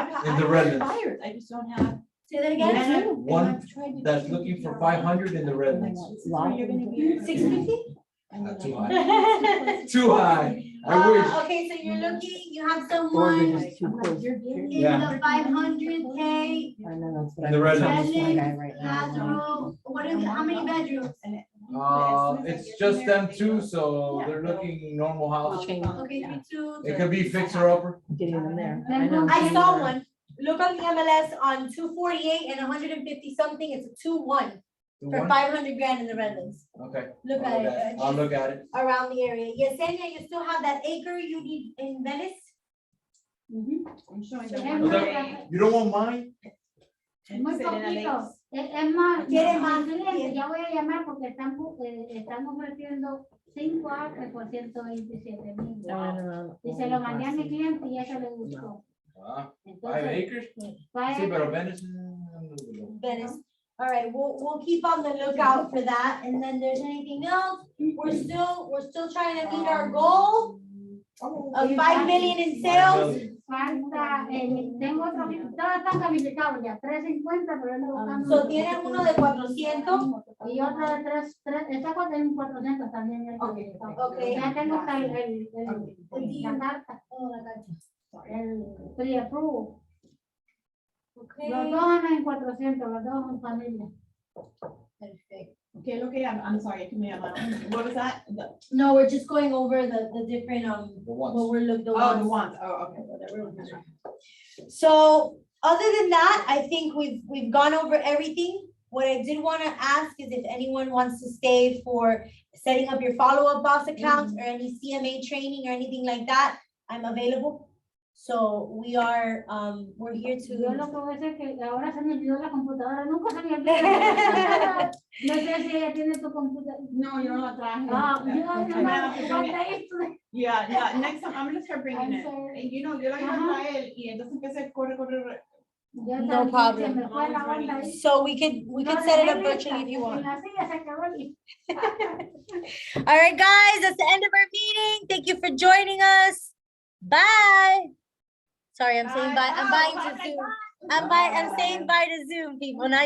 [SPEAKER 3] the
[SPEAKER 1] have
[SPEAKER 3] Redlands.
[SPEAKER 1] buyers. I just don't have.
[SPEAKER 2] Say that
[SPEAKER 1] And
[SPEAKER 2] again?
[SPEAKER 1] I've-
[SPEAKER 3] One
[SPEAKER 1] and I've tried to
[SPEAKER 3] that's
[SPEAKER 1] change
[SPEAKER 3] looking for
[SPEAKER 1] it.
[SPEAKER 3] 500 in the Redlands.
[SPEAKER 1] So you're gonna give-
[SPEAKER 2] 650?
[SPEAKER 3] Not too high. Too high. I wish.
[SPEAKER 2] Okay, so you're looking, you have
[SPEAKER 5] Or
[SPEAKER 2] someone
[SPEAKER 5] they're
[SPEAKER 2] in
[SPEAKER 5] just too close.
[SPEAKER 3] Yeah.
[SPEAKER 2] the 500K,
[SPEAKER 5] I know, that's what
[SPEAKER 3] The
[SPEAKER 5] I'm
[SPEAKER 3] Redlands.
[SPEAKER 5] telling this one guy right now.
[SPEAKER 2] Hazard, what is, how many bedrooms?
[SPEAKER 3] It's just them two, so they're looking normal house.
[SPEAKER 5] Change.
[SPEAKER 2] Okay, 3, 2.
[SPEAKER 3] It could be fixer upper.
[SPEAKER 5] Getting them there. I know.
[SPEAKER 2] I saw one. Look on the MLS on 248 and 150 something. It's a 2-1
[SPEAKER 3] The
[SPEAKER 2] for
[SPEAKER 3] one?
[SPEAKER 2] 500 grand in the Redlands.
[SPEAKER 3] Okay.
[SPEAKER 2] Look
[SPEAKER 3] I'll
[SPEAKER 2] at it.
[SPEAKER 3] I'll look at it.
[SPEAKER 2] Around the area. Yesenia, you still have that acre you need in Venice?
[SPEAKER 1] I'm showing them.
[SPEAKER 6] Es
[SPEAKER 1] one
[SPEAKER 6] más,
[SPEAKER 1] day.
[SPEAKER 3] You don't want mine?
[SPEAKER 1] And
[SPEAKER 6] muy
[SPEAKER 1] sit in a
[SPEAKER 6] poquito.
[SPEAKER 1] lace.
[SPEAKER 6] Es más,
[SPEAKER 2] ¿Quiere
[SPEAKER 6] mis
[SPEAKER 2] más?
[SPEAKER 6] clientes, ya voy a llamar porque están ofreciendo 5 acres por 127,000. Y se lo mandé a mi cliente y eso le gustó.
[SPEAKER 3] Ah, 5
[SPEAKER 6] Entonces,
[SPEAKER 3] acres?
[SPEAKER 6] five
[SPEAKER 3] Sí, pero
[SPEAKER 6] acres.
[SPEAKER 3] Venice.
[SPEAKER 2] Venice. All right, we'll keep on the lookout for that. And then there's anything else? We're still trying to meet our goal of 5 million in sales.
[SPEAKER 6] Falta, tengo otro, todos están calificados ya, 350, pero ando buscando.
[SPEAKER 2] So tienes uno de 400.
[SPEAKER 6] Y otro de 3, esta cosa es un 400 también.
[SPEAKER 2] Okay.
[SPEAKER 6] Ya tengo hasta la carta,
[SPEAKER 2] Oh, la carta.
[SPEAKER 6] el pre-approve.
[SPEAKER 2] Okay.
[SPEAKER 6] Los dos andan en 400, los dos son familia.
[SPEAKER 2] Perfect.
[SPEAKER 1] Okay, look, I'm sorry, give me a moment. What was that?
[SPEAKER 2] No, we're just going over the different,
[SPEAKER 3] The ones.
[SPEAKER 2] what we're looking, the
[SPEAKER 1] Oh, the
[SPEAKER 2] ones.
[SPEAKER 1] ones. Oh, okay, whatever.
[SPEAKER 2] So, other than that, I think we've gone over everything. What I did want to ask is if anyone wants to stay for setting up your follow-up boss accounts or any CMA training or anything like that, I'm available. So we're here
[SPEAKER 6] Yo lo
[SPEAKER 2] to.
[SPEAKER 6] que voy a hacer es que ahora se me olvidó la computadora, nunca se me olvida. No sé si ella tiene tu computadora.
[SPEAKER 1] No, yo no la traje.
[SPEAKER 6] Ah, yo
[SPEAKER 1] I'm gonna have to bring it.
[SPEAKER 6] falta esto.
[SPEAKER 1] Yeah, next time I'm gonna start bringing
[SPEAKER 6] I'm
[SPEAKER 1] it.
[SPEAKER 6] sorry.
[SPEAKER 1] And you know, yo la iba a
[SPEAKER 6] Ajá.
[SPEAKER 1] traer y entonces empecé corre.
[SPEAKER 6] Ya
[SPEAKER 2] No
[SPEAKER 6] también
[SPEAKER 2] problem.
[SPEAKER 6] se me fue la onda ahí.
[SPEAKER 2] So we could
[SPEAKER 6] No,
[SPEAKER 2] set it up
[SPEAKER 6] dejé
[SPEAKER 2] virtually
[SPEAKER 6] lista,
[SPEAKER 2] if you
[SPEAKER 6] en
[SPEAKER 2] want.
[SPEAKER 6] la silla se quedó lista.
[SPEAKER 2] All right, guys, that's the end of our meeting. Thank you for joining us. Bye. Sorry, I'm saying bye. I'm buying to Zoom. I'm saying bye to Zoom, people. Now